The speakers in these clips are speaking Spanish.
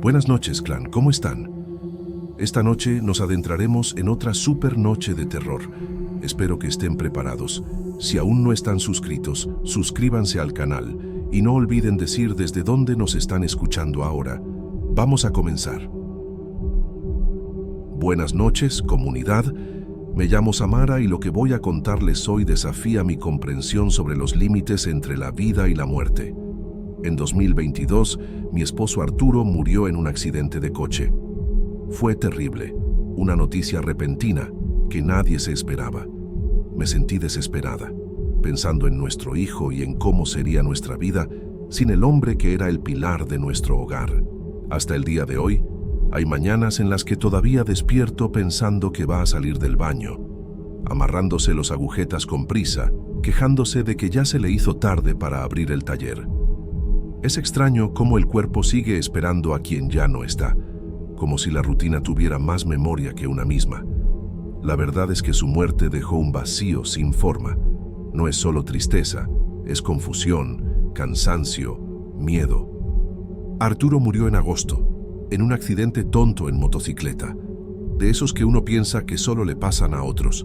Buenas noches, clan, ¿cómo están? Esta noche nos adentraremos en otra super noche de terror. Espero que estén preparados. Si aún no están suscritos, suscríbanse al canal y no olviden decir desde dónde nos están escuchando ahora. Vamos a comenzar. Buenas noches, comunidad. Me llamo Samara y lo que voy a contarles hoy desafía mi comprensión sobre los límites entre la vida y la muerte. En 2022, mi esposo Arturo murió en un accidente de coche. Fue terrible, una noticia repentina que nadie se esperaba. Me sentí desesperada, pensando en nuestro hijo y en cómo sería nuestra vida sin el hombre que era el pilar de nuestro hogar. Hasta el día de hoy, hay mañanas en las que todavía despierto pensando que va a salir del baño, amarrándose los agujetas con prisa, quejándose de que ya se le hizo tarde para abrir el taller. Es extraño cómo el cuerpo sigue esperando a quien ya no está, como si la rutina tuviera más memoria que una misma. La verdad es que su muerte dejó un vacío sin forma. No es solo tristeza, es confusión, cansancio, miedo. Arturo murió en agosto, en un accidente tonto en motocicleta, de esos que uno piensa que solo le pasan a otros.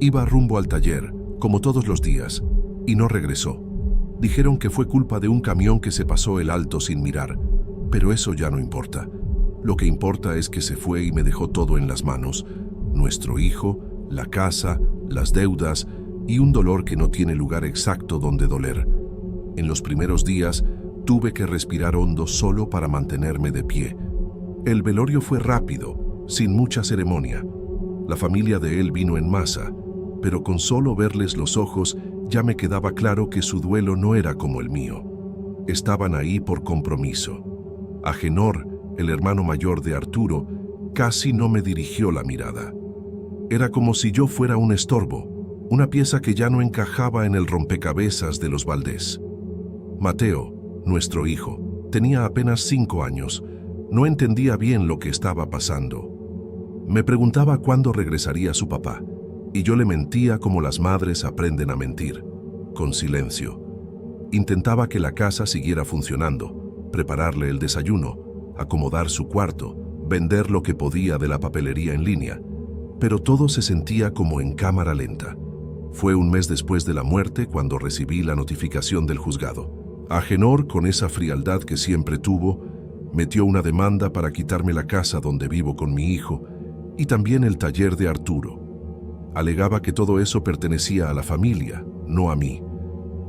Iba rumbo al taller, como todos los días, y no regresó. Dijeron que fue culpa de un camión que se pasó el alto sin mirar, pero eso ya no importa. Lo que importa es que se fue y me dejó todo en las manos: nuestro hijo, la casa, las deudas y un dolor que no tiene lugar exacto donde doler. En los primeros días tuve que respirar hondo solo para mantenerme de pie. El velorio fue rápido, sin mucha ceremonia. La familia de él vino en masa, pero con solo verles los ojos ya me quedaba claro que su duelo no era como el mío. Estaban ahí por compromiso. Agenor, el hermano mayor de Arturo, casi no me dirigió la mirada. Era como si yo fuera un estorbo, una pieza que ya no encajaba en el rompecabezas de los Valdés. Mateo, nuestro hijo, tenía apenas 5 años. No entendía bien lo que estaba pasando. Me preguntaba cuándo regresaría su papá, y yo le mentía como las madres aprenden a mentir, con silencio. Intentaba que la casa siguiera funcionando, prepararle el desayuno, acomodar su cuarto, vender lo que podía de la papelería en línea, pero todo se sentía como en cámara lenta. Fue un mes después de la muerte cuando recibí la notificación del juzgado. Agenor, con esa frialdad que siempre tuvo, metió una demanda para quitarme la casa donde vivo con mi hijo y también el taller de Arturo. Alegaba que todo eso pertenecía a la familia, no a mí,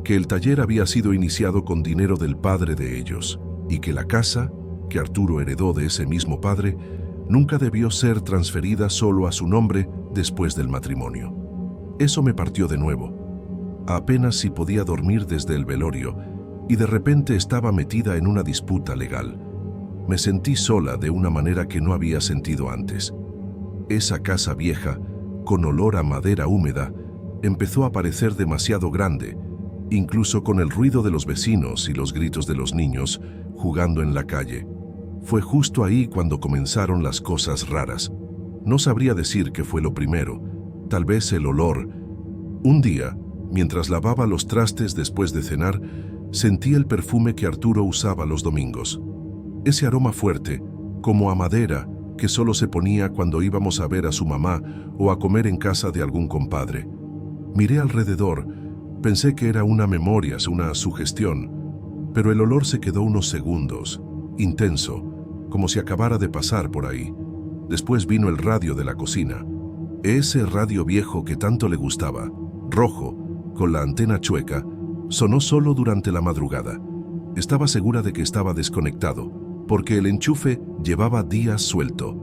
que el taller había sido iniciado con dinero del padre de ellos y que la casa, que Arturo heredó de ese mismo padre, nunca debió ser transferida solo a su nombre después del matrimonio. Eso me partió de nuevo. Apenas si podía dormir desde el velorio y de repente estaba metida en una disputa legal. Me sentí sola de una manera que no había sentido antes. Esa casa vieja, con olor a madera húmeda, empezó a parecer demasiado grande, incluso con el ruido de los vecinos y los gritos de los niños jugando en la calle. Fue justo ahí cuando comenzaron las cosas raras. No sabría decir qué fue lo primero, tal vez el olor. Un día, mientras lavaba los trastes después de cenar, sentí el perfume que Arturo usaba los domingos. Ese aroma fuerte, como a madera, que solo se ponía cuando íbamos a ver a su mamá o a comer en casa de algún compadre. Miré alrededor, pensé que era una memoria, una sugestión, pero el olor se quedó unos segundos, intenso, como si acabara de pasar por ahí. Después vino el radio de la cocina, ese radio viejo que tanto le gustaba, rojo, con la antena chueca, sonó solo durante la madrugada. Estaba segura de que estaba desconectado, porque el enchufe llevaba días suelto.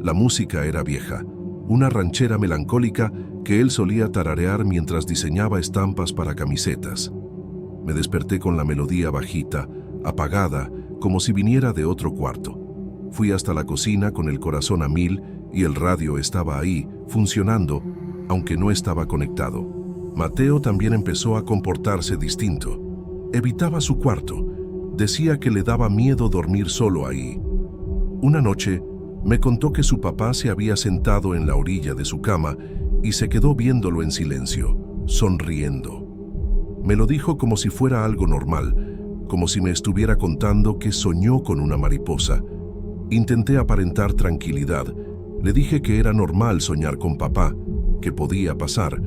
La música era vieja, una ranchera melancólica que él solía tararear mientras diseñaba estampas para camisetas. Me desperté con la melodía bajita, apagada, como si viniera de otro cuarto. Fui hasta la cocina con el corazón a 1000 y el radio estaba ahí, funcionando, aunque no estaba conectado. Mateo también empezó a comportarse distinto. Evitaba su cuarto. Decía que le daba miedo dormir solo ahí. Una noche, me contó que su papá se había sentado en la orilla de su cama y se quedó viéndolo en silencio, sonriendo. Me lo dijo como si fuera algo normal, como si me estuviera contando que soñó con una mariposa. Intenté aparentar tranquilidad. Le dije que era normal soñar con papá, que podía pasar,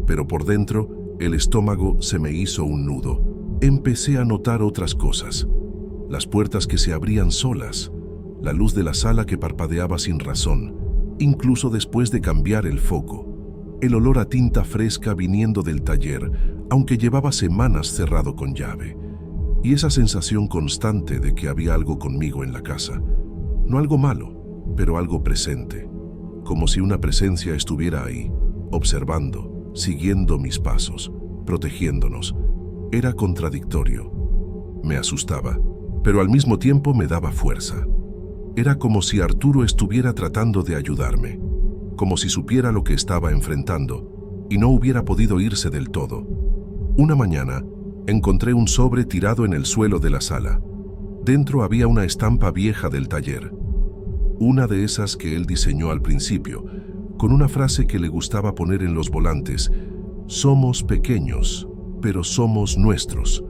pero por dentro el estómago se me hizo un nudo. Empecé a notar otras cosas. Las puertas que se abrían solas, la luz de la sala que parpadeaba sin razón, incluso después de cambiar el foco, el olor a tinta fresca viniendo del taller, aunque llevaba semanas cerrado con llave, y esa sensación constante de que había algo conmigo en la casa. No algo malo, pero algo presente, como si una presencia estuviera ahí, observando, siguiendo mis pasos, protegiéndonos. Era contradictorio. Me asustaba, pero al mismo tiempo me daba fuerza. Era como si Arturo estuviera tratando de ayudarme, como si supiera lo que estaba enfrentando y no hubiera podido irse del todo. Una mañana, encontré un sobre tirado en el suelo de la sala. Dentro había una estampa vieja del taller, una de esas que él diseñó al principio, con una frase que le gustaba poner en los volantes: «Somos pequeños, pero somos nuestros».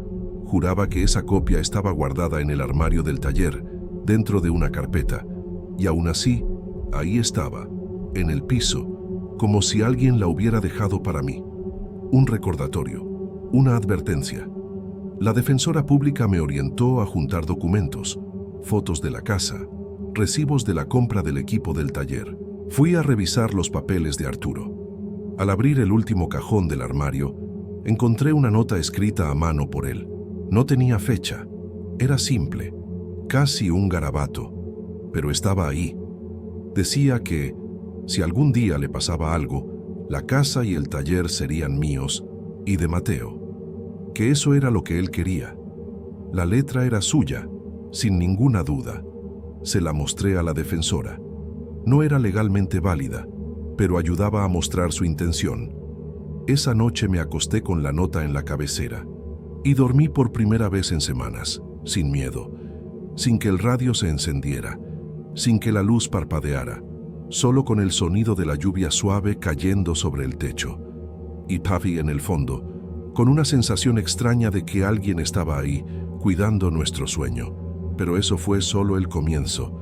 Juraba que esa copia estaba guardada en el armario del taller, dentro de una carpeta, y aún así, ahí estaba, en el piso, como si alguien la hubiera dejado para mí. Un recordatorio, una advertencia. La defensora pública me orientó a juntar documentos, fotos de la casa, recibos de la compra del equipo del taller. Fui a revisar los papeles de Arturo. Al abrir el último cajón del armario, encontré una nota escrita a mano por él. No tenía fecha, era simple, casi un garabato, pero estaba ahí. Decía que, si algún día le pasaba algo, la casa y el taller serían míos y de Mateo. Que eso era lo que él quería. La letra era suya, sin ninguna duda. Se la mostré a la defensora. No era legalmente válida, pero ayudaba a mostrar su intención. Esa noche me acosté con la nota en la cabecera y dormí por primera vez en semanas, sin miedo, sin que el radio se encendiera, sin que la luz parpadeara, solo con el sonido de la lluvia suave cayendo sobre el techo. Y Pavi en el fondo, con una sensación extraña de que alguien estaba ahí, cuidando nuestro sueño. Pero eso fue solo el comienzo.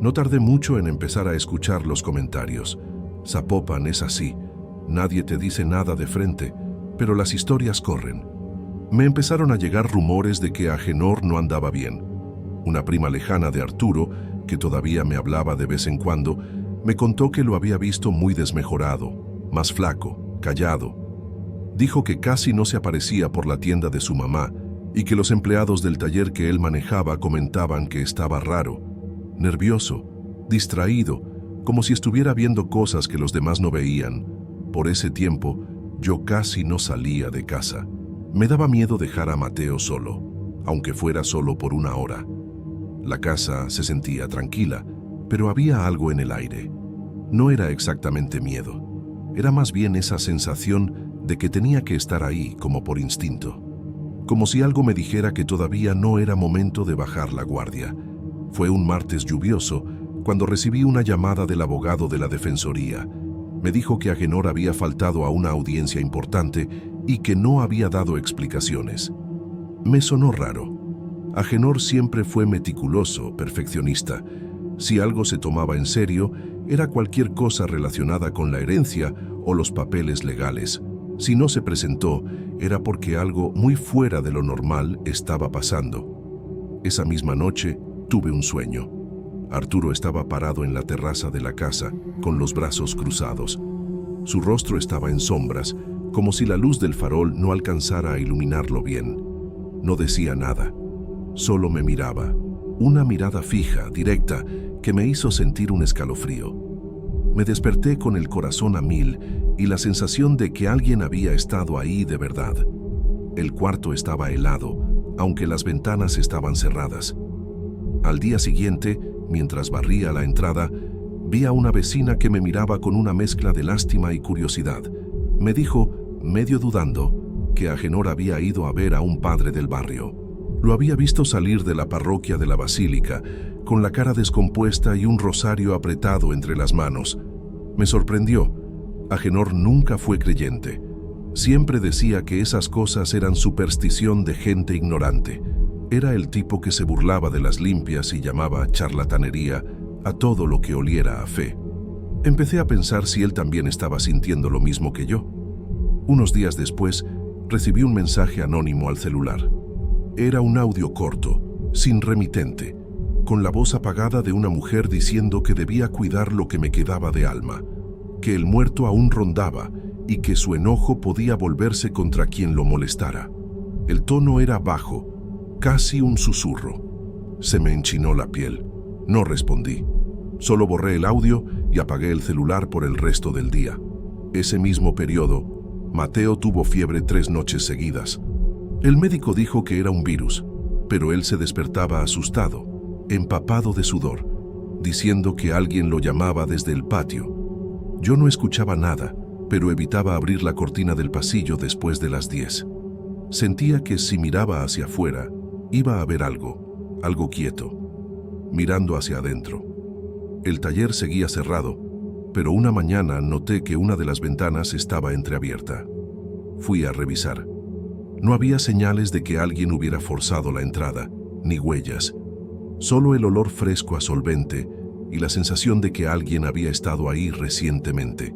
No tardé mucho en empezar a escuchar los comentarios. Zapopan es así. Nadie te dice nada de frente, pero las historias corren. Me empezaron a llegar rumores de que Agenor no andaba bien. Una prima lejana de Arturo, que todavía me hablaba de vez en cuando, me contó que lo había visto muy desmejorado, más flaco, callado. Dijo que casi no se aparecía por la tienda de su mamá y que los empleados del taller que él manejaba comentaban que estaba raro, nervioso, distraído, como si estuviera viendo cosas que los demás no veían. Por ese tiempo, yo casi no salía de casa. Me daba miedo dejar a Mateo solo, aunque fuera solo por una hora. La casa se sentía tranquila, pero había algo en el aire. No era exactamente miedo, era más bien esa sensación de que tenía que estar ahí como por instinto. Como si algo me dijera que todavía no era momento de bajar la guardia. Fue un martes lluvioso cuando recibí una llamada del abogado de la defensoría. Me dijo que Agenor había faltado a una audiencia importante y que no había dado explicaciones. Me sonó raro. Agenor siempre fue meticuloso, perfeccionista. Si algo se tomaba en serio, era cualquier cosa relacionada con la herencia o los papeles legales. Si no se presentó, era porque algo muy fuera de lo normal estaba pasando. Esa misma noche, tuve un sueño. Arturo estaba parado en la terraza de la casa, con los brazos cruzados. Su rostro estaba en sombras, como si la luz del farol no alcanzara a iluminarlo bien. No decía nada, solo me miraba. Una mirada fija, directa, que me hizo sentir un escalofrío. Me desperté con el corazón a mil y la sensación de que alguien había estado ahí de verdad. El cuarto estaba helado, aunque las ventanas estaban cerradas. Al día siguiente, mientras barría la entrada, vi a una vecina que me miraba con una mezcla de lástima y curiosidad. Me dijo, medio dudando, que Agenor había ido a ver a un padre del barrio. Lo había visto salir de la parroquia de la Basílica, con la cara descompuesta y un rosario apretado entre las manos. Me sorprendió. Agenor nunca fue creyente. Siempre decía que esas cosas eran superstición de gente ignorante. Era el tipo que se burlaba de las limpias y llamaba charlatanería a todo lo que oliera a fe. Empecé a pensar si él también estaba sintiendo lo mismo que yo. Unos días después, recibí un mensaje anónimo al celular. Era un audio corto, sin remitente, con la voz apagada de una mujer diciendo que debía cuidar lo que me quedaba de alma, que el muerto aún rondaba y que su enojo podía volverse contra quien lo molestara. El tono era bajo, casi un susurro. Se me enchinó la piel. No respondí. Solo borré el audio y apagué el celular por el resto del día. Ese mismo periodo, Mateo tuvo fiebre 3 noches seguidas. El médico dijo que era un virus, pero él se despertaba asustado, empapado de sudor, diciendo que alguien lo llamaba desde el patio. Yo no escuchaba nada, pero evitaba abrir la cortina del pasillo después de las 10. Sentía que si miraba hacia afuera, iba a ver algo quieto, mirando hacia adentro. El taller seguía cerrado, pero una mañana noté que una de las ventanas estaba entreabierta. Fui a revisar. No había señales de que alguien hubiera forzado la entrada, ni huellas. Solo el olor fresco a solvente y la sensación de que alguien había estado ahí recientemente.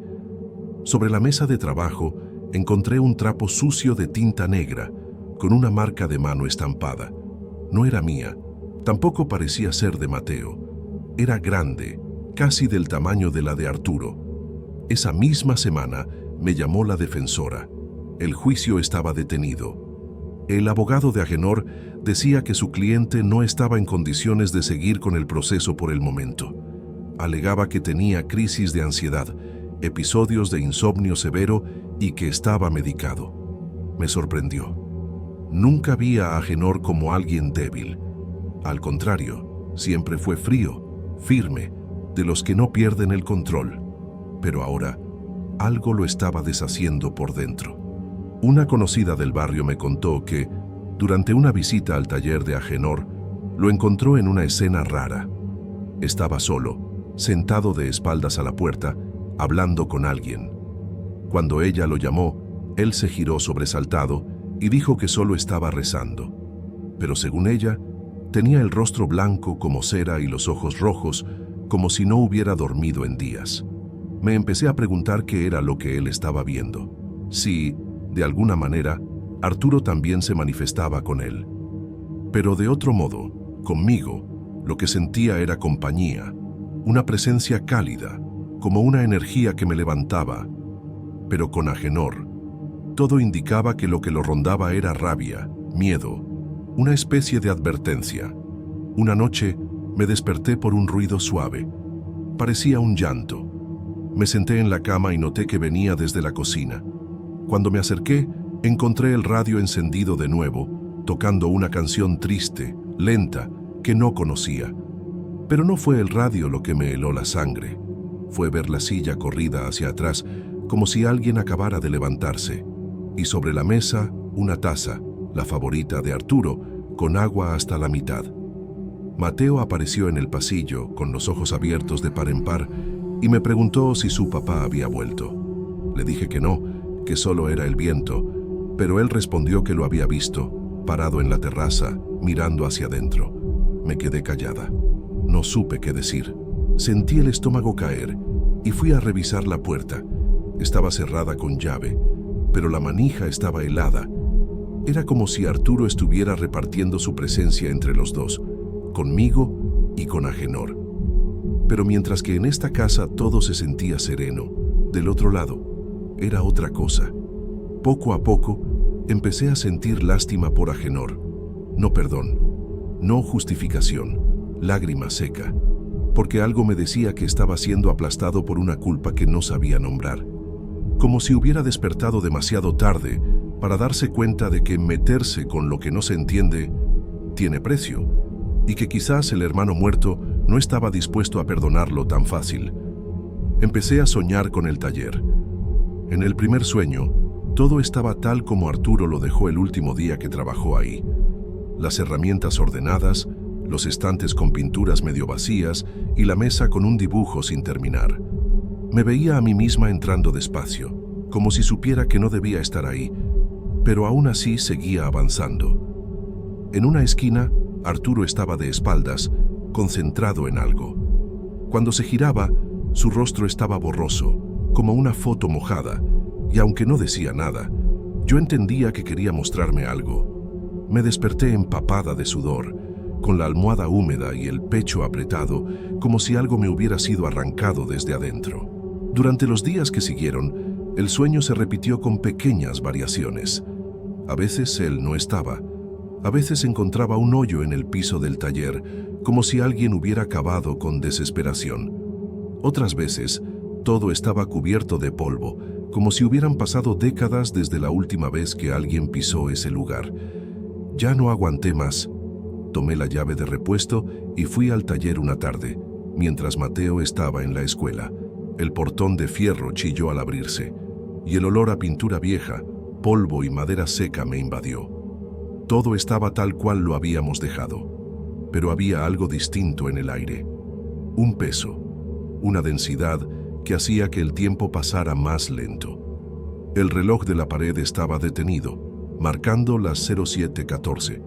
Sobre la mesa de trabajo encontré un trapo sucio de tinta negra, con una marca de mano estampada. No era mía, tampoco parecía ser de Mateo. Era grande, casi del tamaño de la de Arturo. Esa misma semana me llamó la defensora. El juicio estaba detenido. El abogado de Agenor decía que su cliente no estaba en condiciones de seguir con el proceso por el momento. Alegaba que tenía crisis de ansiedad, episodios de insomnio severo y que estaba medicado. Me sorprendió. Nunca vi a Agenor como alguien débil. Al contrario, siempre fue frío, firme, de los que no pierden el control. Pero ahora, algo lo estaba deshaciendo por dentro. Una conocida del barrio me contó que, durante una visita al taller de Agenor, lo encontró en una escena rara. Estaba solo, sentado de espaldas a la puerta, hablando con alguien. Cuando ella lo llamó, él se giró sobresaltado y dijo que solo estaba rezando. Pero según ella, tenía el rostro blanco como cera y los ojos rojos, como si no hubiera dormido en días. Me empecé a preguntar qué era lo que él estaba viendo. Si, de alguna manera, Arturo también se manifestaba con él. Pero de otro modo, conmigo, lo que sentía era compañía, una presencia cálida, como una energía que me levantaba. Pero con Agenor, todo indicaba que lo que lo rondaba era rabia, miedo, una especie de advertencia. Una noche me desperté por un ruido suave. Parecía un llanto. Me senté en la cama y noté que venía desde la cocina. Cuando me acerqué, encontré el radio encendido de nuevo, tocando una canción triste, lenta, que no conocía. Pero no fue el radio lo que me heló la sangre. Fue ver la silla corrida hacia atrás, como si alguien acabara de levantarse. Y sobre la mesa, una taza, la favorita de Arturo, con agua hasta la mitad. Mateo apareció en el pasillo, con los ojos abiertos de par en par, y me preguntó si su papá había vuelto. Le dije que no, que solo era el viento, pero él respondió que lo había visto, parado en la terraza, mirando hacia adentro. Me quedé callada. No supe qué decir. Sentí el estómago caer y fui a revisar la puerta. Estaba cerrada con llave, pero la manija estaba helada. Era como si Arturo estuviera repartiendo su presencia entre los dos, conmigo y con Agenor. Pero mientras que en esta casa todo se sentía sereno, del otro lado era otra cosa. Poco a poco empecé a sentir lástima por Agenor. No perdón, no justificación, lágrima seca, porque algo me decía que estaba siendo aplastado por una culpa que no sabía nombrar. Como si hubiera despertado demasiado tarde para darse cuenta de que meterse con lo que no se entiende tiene precio, y que quizás el hermano muerto no estaba dispuesto a perdonarlo tan fácil. Empecé a soñar con el taller. En el primer sueño, todo estaba tal como Arturo lo dejó el último día que trabajó ahí. Las herramientas ordenadas, los estantes con pinturas medio vacías y la mesa con un dibujo sin terminar. Me veía a mí misma entrando despacio, como si supiera que no debía estar ahí, pero aún así seguía avanzando. En una esquina, Arturo estaba de espaldas, concentrado en algo. Cuando se giraba, su rostro estaba borroso, como una foto mojada, y aunque no decía nada, yo entendía que quería mostrarme algo. Me desperté empapada de sudor, con la almohada húmeda y el pecho apretado, como si algo me hubiera sido arrancado desde adentro. Durante los días que siguieron, el sueño se repitió con pequeñas variaciones. A veces él no estaba. A veces encontraba un hoyo en el piso del taller, como si alguien hubiera cavado con desesperación. Otras veces, todo estaba cubierto de polvo, como si hubieran pasado décadas desde la última vez que alguien pisó ese lugar. Ya no aguanté más. Tomé la llave de repuesto y fui al taller una tarde, mientras Mateo estaba en la escuela. El portón de fierro chilló al abrirse, y el olor a pintura vieja, polvo y madera seca me invadió. Todo estaba tal cual lo habíamos dejado, pero había algo distinto en el aire. Un peso, una densidad que hacía que el tiempo pasara más lento. El reloj de la pared estaba detenido, marcando las 07:14,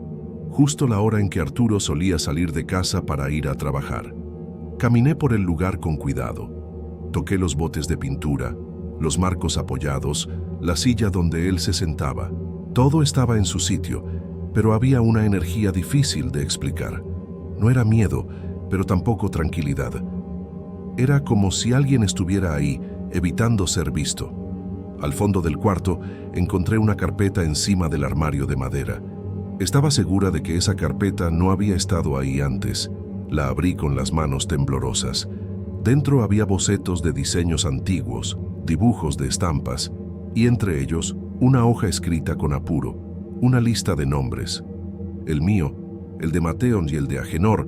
justo la hora en que Arturo solía salir de casa para ir a trabajar. Caminé por el lugar con cuidado. Toqué los botes de pintura, los marcos apoyados, la silla donde él se sentaba. Todo estaba en su sitio, pero había una energía difícil de explicar. No era miedo, pero tampoco tranquilidad. Era como si alguien estuviera ahí, evitando ser visto. Al fondo del cuarto, encontré una carpeta encima del armario de madera. Estaba segura de que esa carpeta no había estado ahí antes. La abrí con las manos temblorosas. Dentro había bocetos de diseños antiguos, dibujos de estampas, y entre ellos una hoja escrita con apuro, una lista de nombres. El mío, el de Mateo y el de Agenor.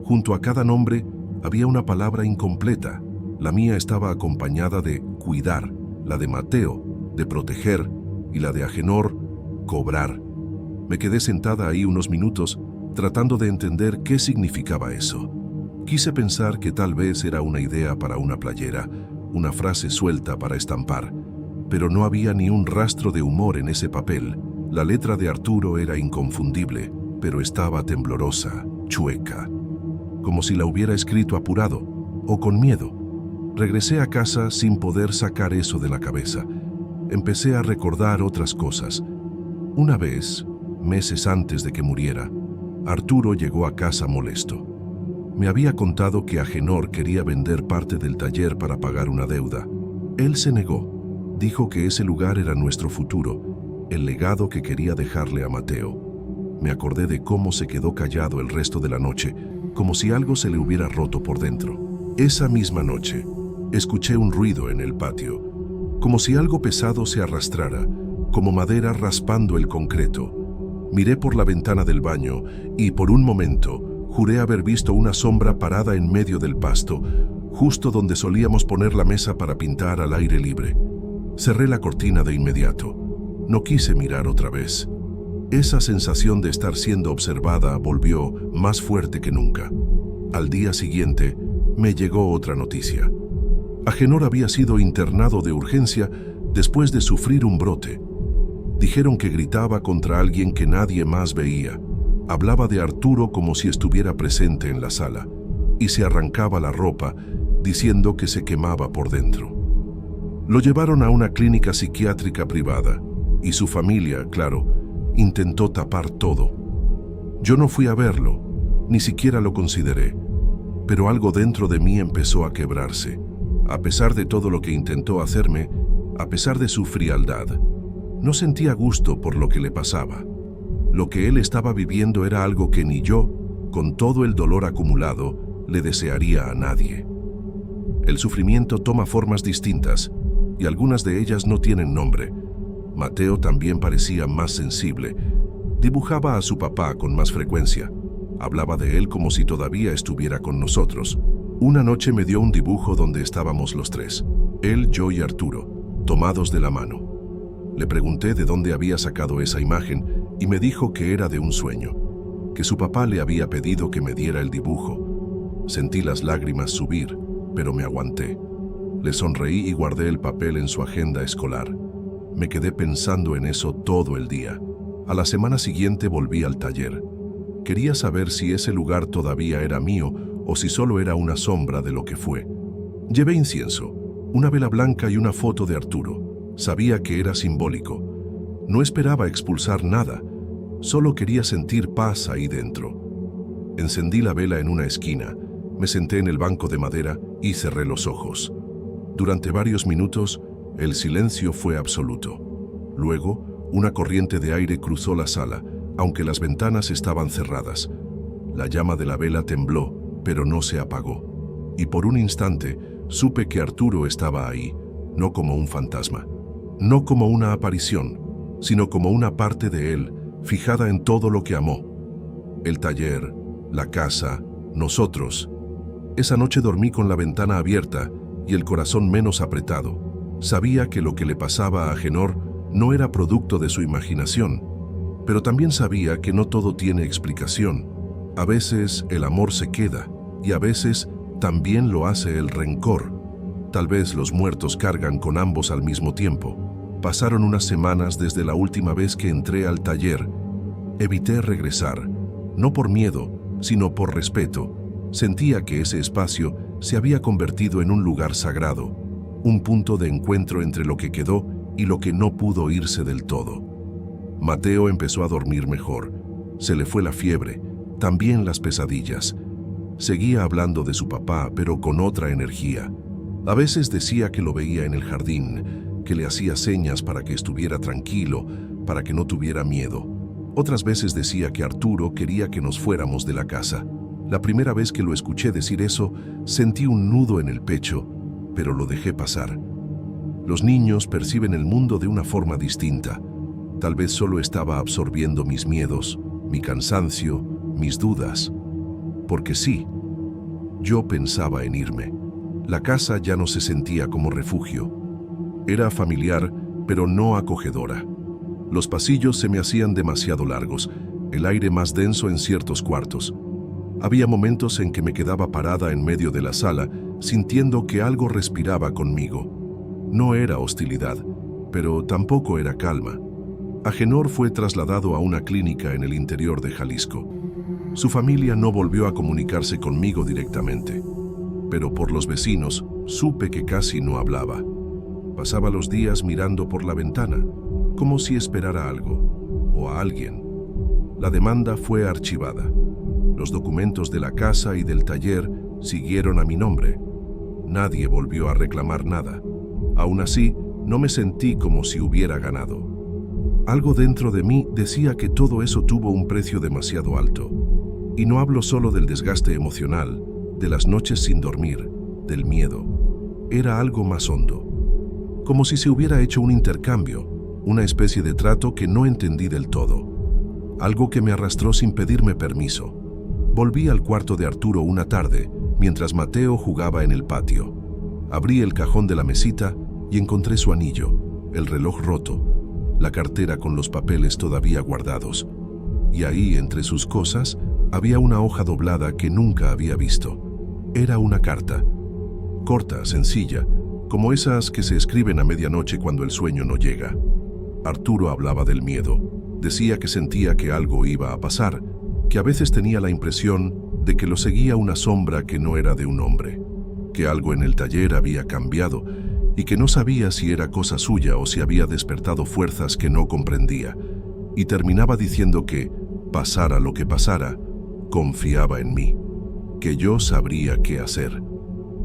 Junto a cada nombre había una palabra incompleta. La mía estaba acompañada de cuidar, la de Mateo, de proteger, y la de Agenor, cobrar. Me quedé sentada ahí unos minutos, tratando de entender qué significaba eso. Quise pensar que tal vez era una idea para una playera, una frase suelta para estampar, pero no había ni un rastro de humor en ese papel. La letra de Arturo era inconfundible, pero estaba temblorosa, chueca, como si la hubiera escrito apurado o con miedo. Regresé a casa sin poder sacar eso de la cabeza. Empecé a recordar otras cosas. Una vez, meses antes de que muriera, Arturo llegó a casa molesto. Me había contado que Agenor quería vender parte del taller para pagar una deuda. Él se negó. Dijo que ese lugar era nuestro futuro, el legado que quería dejarle a Mateo. Me acordé de cómo se quedó callado el resto de la noche, como si algo se le hubiera roto por dentro. Esa misma noche, escuché un ruido en el patio, como si algo pesado se arrastrara, como madera raspando el concreto. Miré por la ventana del baño y, por un momento, juré haber visto una sombra parada en medio del pasto, justo donde solíamos poner la mesa para pintar al aire libre. Cerré la cortina de inmediato. No quise mirar otra vez. Esa sensación de estar siendo observada volvió más fuerte que nunca. Al día siguiente, me llegó otra noticia. Agenor había sido internado de urgencia después de sufrir un brote. Dijeron que gritaba contra alguien que nadie más veía. Hablaba de Arturo como si estuviera presente en la sala, y se arrancaba la ropa, diciendo que se quemaba por dentro. Lo llevaron a una clínica psiquiátrica privada, y su familia, claro, intentó tapar todo. Yo no fui a verlo, ni siquiera lo consideré, pero algo dentro de mí empezó a quebrarse. A pesar de todo lo que intentó hacerme, a pesar de su frialdad, no sentía gusto por lo que le pasaba. Lo que él estaba viviendo era algo que ni yo, con todo el dolor acumulado, le desearía a nadie. El sufrimiento toma formas distintas, y algunas de ellas no tienen nombre. Mateo también parecía más sensible. Dibujaba a su papá con más frecuencia. Hablaba de él como si todavía estuviera con nosotros. Una noche me dio un dibujo donde estábamos los tres, él, yo y Arturo, tomados de la mano. Le pregunté de dónde había sacado esa imagen y me dijo que era de un sueño, que su papá le había pedido que me diera el dibujo. Sentí las lágrimas subir, pero me aguanté. Le sonreí y guardé el papel en su agenda escolar. Me quedé pensando en eso todo el día. A la semana siguiente volví al taller. Quería saber si ese lugar todavía era mío o si solo era una sombra de lo que fue. Llevé incienso, una vela blanca y una foto de Arturo. Sabía que era simbólico. No esperaba expulsar nada, solo quería sentir paz ahí dentro. Encendí la vela en una esquina, me senté en el banco de madera y cerré los ojos. Durante varios minutos, el silencio fue absoluto. Luego, una corriente de aire cruzó la sala, aunque las ventanas estaban cerradas. La llama de la vela tembló, pero no se apagó. Y por un instante, supe que Arturo estaba ahí, no como un fantasma, no como una aparición, sino como una parte de él, fijada en todo lo que amó. El taller, la casa, nosotros. Esa noche dormí con la ventana abierta y el corazón menos apretado. Sabía que lo que le pasaba a Agenor no era producto de su imaginación, pero también sabía que no todo tiene explicación. A veces el amor se queda y a veces también lo hace el rencor. Tal vez los muertos cargan con ambos al mismo tiempo. Pasaron unas semanas desde la última vez que entré al taller. Evité regresar, no por miedo, sino por respeto. Sentía que ese espacio se había convertido en un lugar sagrado, un punto de encuentro entre lo que quedó y lo que no pudo irse del todo. Mateo empezó a dormir mejor. Se le fue la fiebre, también las pesadillas. Seguía hablando de su papá, pero con otra energía. A veces decía que lo veía en el jardín, que le hacía señas para que estuviera tranquilo, para que no tuviera miedo. Otras veces decía que Arturo quería que nos fuéramos de la casa. La primera vez que lo escuché decir eso, sentí un nudo en el pecho, pero lo dejé pasar. Los niños perciben el mundo de una forma distinta. Tal vez solo estaba absorbiendo mis miedos, mi cansancio, mis dudas. Porque sí, yo pensaba en irme. La casa ya no se sentía como refugio. Era familiar, pero no acogedora. Los pasillos se me hacían demasiado largos, el aire más denso en ciertos cuartos. Había momentos en que me quedaba parada en medio de la sala, sintiendo que algo respiraba conmigo. No era hostilidad, pero tampoco era calma. Agenor fue trasladado a una clínica en el interior de Jalisco. Su familia no volvió a comunicarse conmigo directamente, pero por los vecinos supe que casi no hablaba. Pasaba los días mirando por la ventana, como si esperara algo, o a alguien. La demanda fue archivada. Los documentos de la casa y del taller siguieron a mi nombre. Nadie volvió a reclamar nada. Aún así, no me sentí como si hubiera ganado. Algo dentro de mí decía que todo eso tuvo un precio demasiado alto. Y no hablo solo del desgaste emocional, de las noches sin dormir, del miedo. Era algo más hondo. Como si se hubiera hecho un intercambio, una especie de trato que no entendí del todo. Algo que me arrastró sin pedirme permiso. Volví al cuarto de Arturo una tarde, mientras Mateo jugaba en el patio. Abrí el cajón de la mesita y encontré su anillo, el reloj roto, la cartera con los papeles todavía guardados. Y ahí, entre sus cosas, había una hoja doblada que nunca había visto. Era una carta. Corta, sencilla, como esas que se escriben a medianoche cuando el sueño no llega. Arturo hablaba del miedo. Decía que sentía que algo iba a pasar, que a veces tenía la impresión de que lo seguía una sombra que no era de un hombre, que algo en el taller había cambiado y que no sabía si era cosa suya o si había despertado fuerzas que no comprendía, y terminaba diciendo que, pasara lo que pasara, confiaba en mí, que yo sabría qué hacer.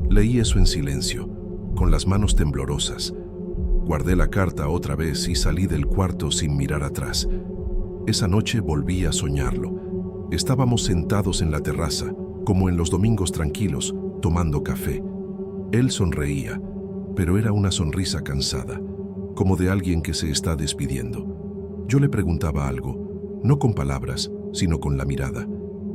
Leí eso en silencio, con las manos temblorosas. Guardé la carta otra vez y salí del cuarto sin mirar atrás. Esa noche volví a soñarlo. Estábamos sentados en la terraza, como en los domingos tranquilos, tomando café. Él sonreía, pero era una sonrisa cansada, como de alguien que se está despidiendo. Yo le preguntaba algo, no con palabras, sino con la mirada,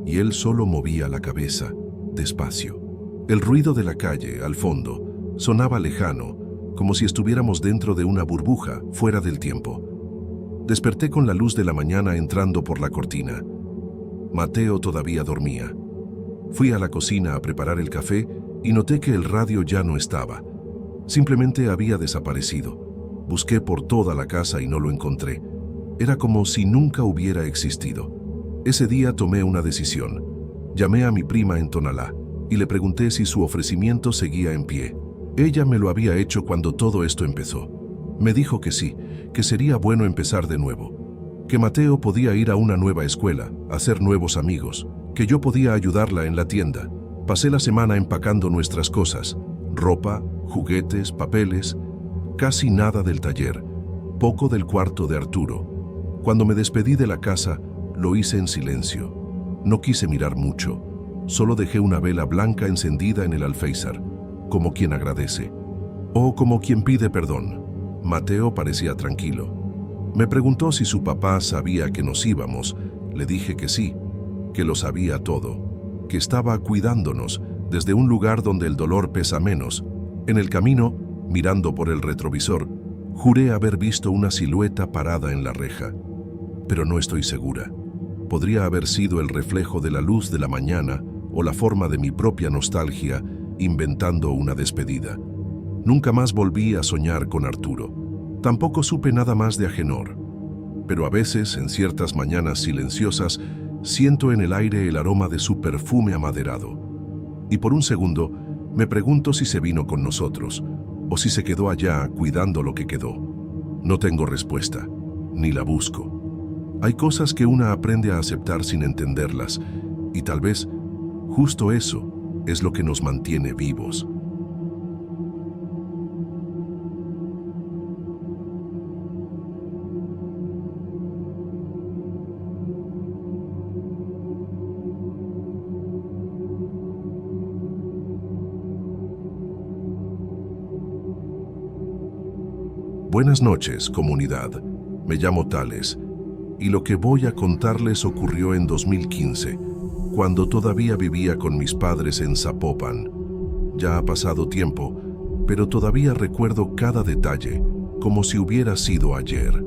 y él solo movía la cabeza, despacio. El ruido de la calle, al fondo, sonaba lejano, como si estuviéramos dentro de una burbuja, fuera del tiempo. Desperté con la luz de la mañana entrando por la cortina. Mateo todavía dormía. Fui a la cocina a preparar el café y noté que el radio ya no estaba. Simplemente había desaparecido. Busqué por toda la casa y no lo encontré. Era como si nunca hubiera existido. Ese día tomé una decisión. Llamé a mi prima en Tonalá y le pregunté si su ofrecimiento seguía en pie. Ella me lo había hecho cuando todo esto empezó. Me dijo que sí, que sería bueno empezar de nuevo, que Mateo podía ir a una nueva escuela, hacer nuevos amigos, que yo podía ayudarla en la tienda. Pasé la semana empacando nuestras cosas, ropa, juguetes, papeles, casi nada del taller, poco del cuarto de Arturo. Cuando me despedí de la casa, lo hice en silencio. No quise mirar mucho, solo dejé una vela blanca encendida en el alféizar, como quien agradece, o como quien pide perdón. Mateo parecía tranquilo. Me preguntó si su papá sabía que nos íbamos. Le dije que sí, que lo sabía todo, que estaba cuidándonos desde un lugar donde el dolor pesa menos. En el camino, mirando por el retrovisor, juré haber visto una silueta parada en la reja. Pero no estoy segura. Podría haber sido el reflejo de la luz de la mañana o la forma de mi propia nostalgia inventando una despedida. Nunca más volví a soñar con Arturo. Tampoco supe nada más de Agenor. Pero a veces, en ciertas mañanas silenciosas, siento en el aire el aroma de su perfume amaderado. Y por un segundo, me pregunto si se vino con nosotros, o si se quedó allá cuidando lo que quedó. No tengo respuesta, ni la busco. Hay cosas que una aprende a aceptar sin entenderlas, y tal vez, justo eso, es lo que nos mantiene vivos. Buenas noches, comunidad. Me llamo Tales, y lo que voy a contarles ocurrió en 2015, cuando todavía vivía con mis padres en Zapopan. Ya ha pasado tiempo, pero todavía recuerdo cada detalle, como si hubiera sido ayer.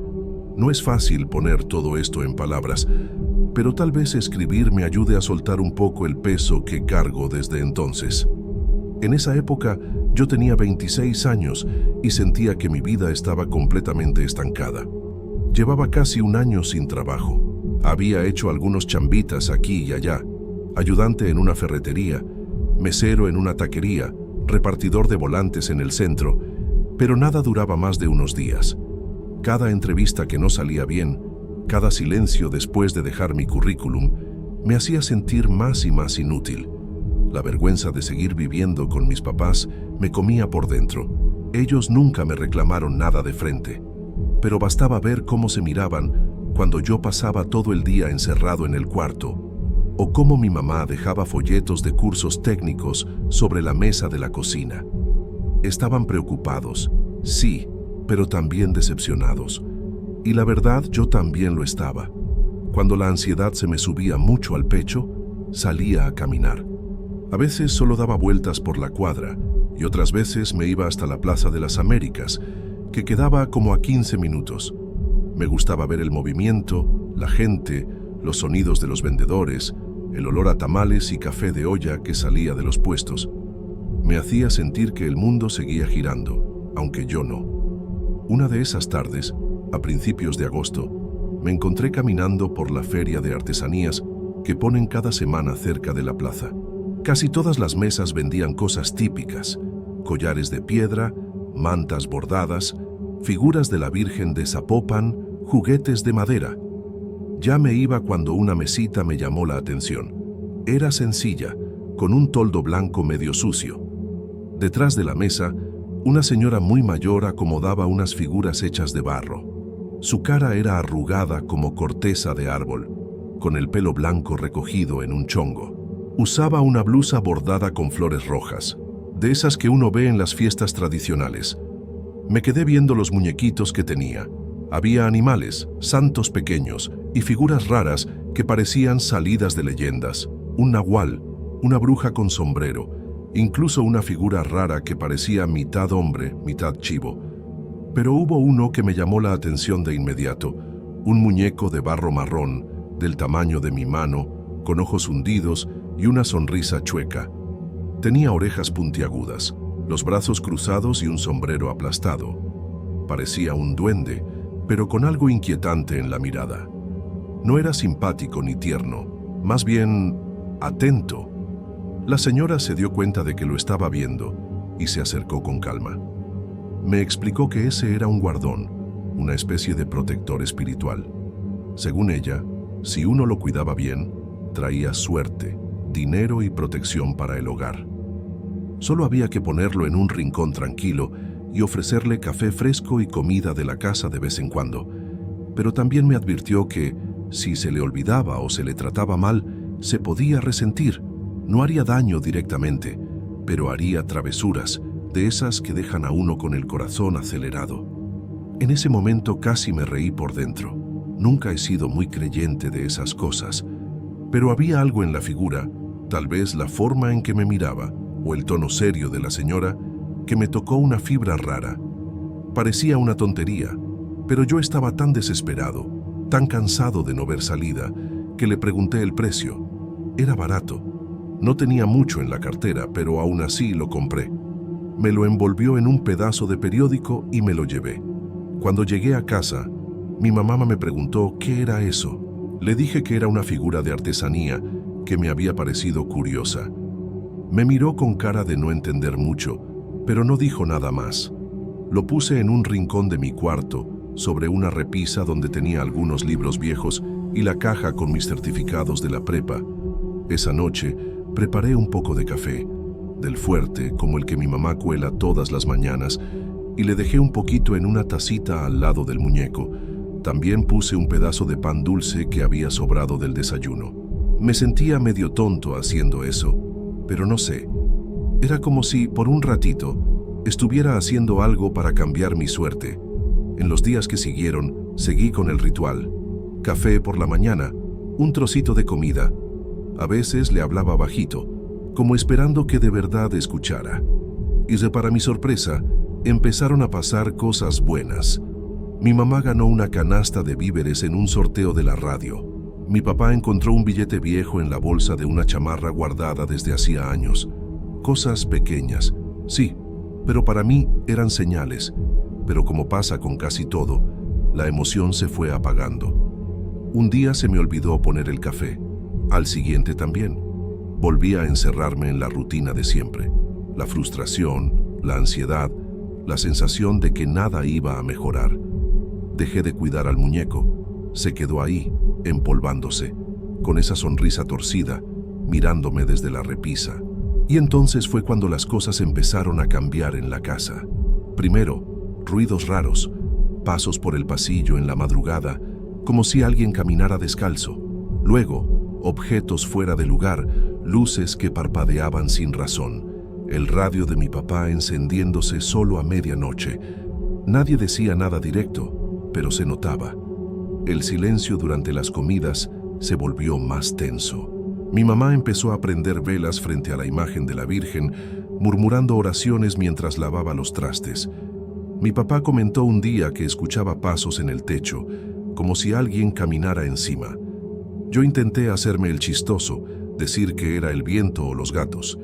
No es fácil poner todo esto en palabras, pero tal vez escribir me ayude a soltar un poco el peso que cargo desde entonces. En esa época, yo tenía 26 años y sentía que mi vida estaba completamente estancada. Llevaba casi un año sin trabajo. Había hecho algunos chambitas aquí y allá, ayudante en una ferretería, mesero en una taquería, repartidor de volantes en el centro, pero nada duraba más de unos días. Cada entrevista que no salía bien, cada silencio después de dejar mi currículum, me hacía sentir más y más inútil. La vergüenza de seguir viviendo con mis papás me comía por dentro. Ellos nunca me reclamaron nada de frente, pero bastaba ver cómo se miraban cuando yo pasaba todo el día encerrado en el cuarto, o cómo mi mamá dejaba folletos de cursos técnicos sobre la mesa de la cocina. Estaban preocupados, sí, pero también decepcionados. Y la verdad, yo también lo estaba. Cuando la ansiedad se me subía mucho al pecho, salía a caminar. A veces solo daba vueltas por la cuadra y otras veces me iba hasta la Plaza de las Américas, que quedaba como a 15 minutos. Me gustaba ver el movimiento, la gente, los sonidos de los vendedores, el olor a tamales y café de olla que salía de los puestos. Me hacía sentir que el mundo seguía girando, aunque yo no. Una de esas tardes, a principios de agosto, me encontré caminando por la feria de artesanías que ponen cada semana cerca de la plaza. Casi todas las mesas vendían cosas típicas: collares de piedra, mantas bordadas, figuras de la Virgen de Zapopan, juguetes de madera. Ya me iba cuando una mesita me llamó la atención. Era sencilla, con un toldo blanco medio sucio. Detrás de la mesa, una señora muy mayor acomodaba unas figuras hechas de barro. Su cara era arrugada como corteza de árbol, con el pelo blanco recogido en un chongo. Usaba una blusa bordada con flores rojas, de esas que uno ve en las fiestas tradicionales. Me quedé viendo los muñequitos que tenía. Había animales, santos pequeños y figuras raras que parecían salidas de leyendas. Un nahual, una bruja con sombrero, incluso una figura rara que parecía mitad hombre, mitad chivo. Pero hubo uno que me llamó la atención de inmediato, un muñeco de barro marrón, del tamaño de mi mano, con ojos hundidos y una sonrisa chueca. Tenía orejas puntiagudas, los brazos cruzados y un sombrero aplastado. Parecía un duende, pero con algo inquietante en la mirada. No era simpático ni tierno, más bien atento. La señora se dio cuenta de que lo estaba viendo y se acercó con calma. Me explicó que ese era un guardón, una especie de protector espiritual. Según ella, si uno lo cuidaba bien, traía suerte, dinero y protección para el hogar. Solo había que ponerlo en un rincón tranquilo y ofrecerle café fresco y comida de la casa de vez en cuando. Pero también me advirtió que, si se le olvidaba o se le trataba mal, se podía resentir. No haría daño directamente, pero haría travesuras, de esas que dejan a uno con el corazón acelerado. En ese momento casi me reí por dentro. Nunca he sido muy creyente de esas cosas, pero había algo en la figura, tal vez la forma en que me miraba, o el tono serio de la señora, que me tocó una fibra rara. Parecía una tontería, pero yo estaba tan desesperado, tan cansado de no ver salida, que le pregunté el precio. Era barato. No tenía mucho en la cartera, pero aún así lo compré. Me lo envolvió en un pedazo de periódico y me lo llevé. Cuando llegué a casa, mi mamá me preguntó qué era eso. Le dije que era una figura de artesanía que me había parecido curiosa. Me miró con cara de no entender mucho, pero no dijo nada más. Lo puse en un rincón de mi cuarto, sobre una repisa donde tenía algunos libros viejos y la caja con mis certificados de la prepa. Esa noche preparé un poco de café, del fuerte como el que mi mamá cuela todas las mañanas, y le dejé un poquito en una tacita al lado del muñeco. También puse un pedazo de pan dulce que había sobrado del desayuno. Me sentía medio tonto haciendo eso, pero no sé. Era como si, por un ratito, estuviera haciendo algo para cambiar mi suerte. En los días que siguieron, seguí con el ritual. Café por la mañana, un trocito de comida. A veces le hablaba bajito, como esperando que de verdad escuchara. Y para mi sorpresa, empezaron a pasar cosas buenas. Mi mamá ganó una canasta de víveres en un sorteo de la radio. Mi papá encontró un billete viejo en la bolsa de una chamarra guardada desde hacía años. Cosas pequeñas, sí, pero para mí eran señales. Pero como pasa con casi todo, la emoción se fue apagando. Un día se me olvidó poner el café, al siguiente también. Volví a encerrarme en la rutina de siempre. La frustración, la ansiedad, la sensación de que nada iba a mejorar. Dejé de cuidar al muñeco. Se quedó ahí, empolvándose, con esa sonrisa torcida, mirándome desde la repisa. Y entonces fue cuando las cosas empezaron a cambiar en la casa. Primero, ruidos raros, pasos por el pasillo en la madrugada, como si alguien caminara descalzo. Luego, objetos fuera de lugar, luces que parpadeaban sin razón, el radio de mi papá encendiéndose solo a medianoche. Nadie decía nada directo, pero se notaba. El silencio durante las comidas se volvió más tenso. Mi mamá empezó a prender velas frente a la imagen de la Virgen, murmurando oraciones mientras lavaba los trastes. Mi papá comentó un día que escuchaba pasos en el techo, como si alguien caminara encima. Yo intenté hacerme el chistoso, decir que era el viento o los gatos,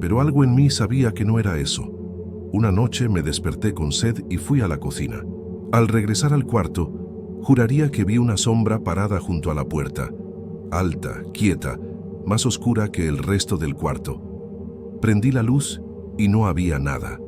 pero algo en mí sabía que no era eso. Una noche me desperté con sed y fui a la cocina. Al regresar al cuarto, juraría que vi una sombra parada junto a la puerta, alta, quieta, más oscura que el resto del cuarto. Prendí la luz y no había nada.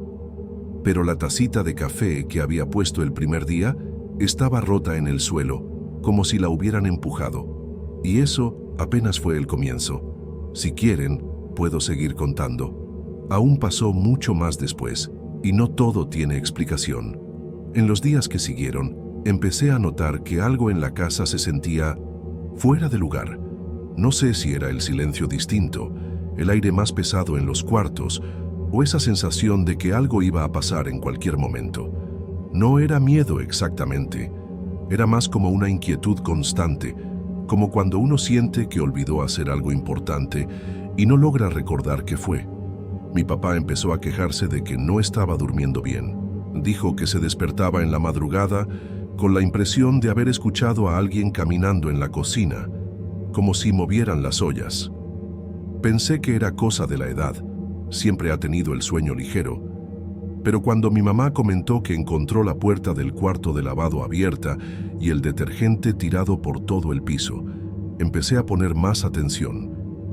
Pero la tacita de café que había puesto el primer día estaba rota en el suelo, como si la hubieran empujado. Y eso apenas fue el comienzo. Si quieren, puedo seguir contando. Aún pasó mucho más después, y no todo tiene explicación. En los días que siguieron, empecé a notar que algo en la casa se sentía fuera de lugar. No sé si era el silencio distinto, el aire más pesado en los cuartos, o esa sensación de que algo iba a pasar en cualquier momento. No era miedo exactamente, era más como una inquietud constante, como cuando uno siente que olvidó hacer algo importante y no logra recordar qué fue. Mi papá empezó a quejarse de que no estaba durmiendo bien. Dijo que se despertaba en la madrugada con la impresión de haber escuchado a alguien caminando en la cocina, como si movieran las ollas. Pensé que era cosa de la edad, siempre ha tenido el sueño ligero, Pero cuando mi mamá comentó que encontró la puerta del cuarto de lavado abierta y el detergente tirado por todo el piso, empecé a poner más atención.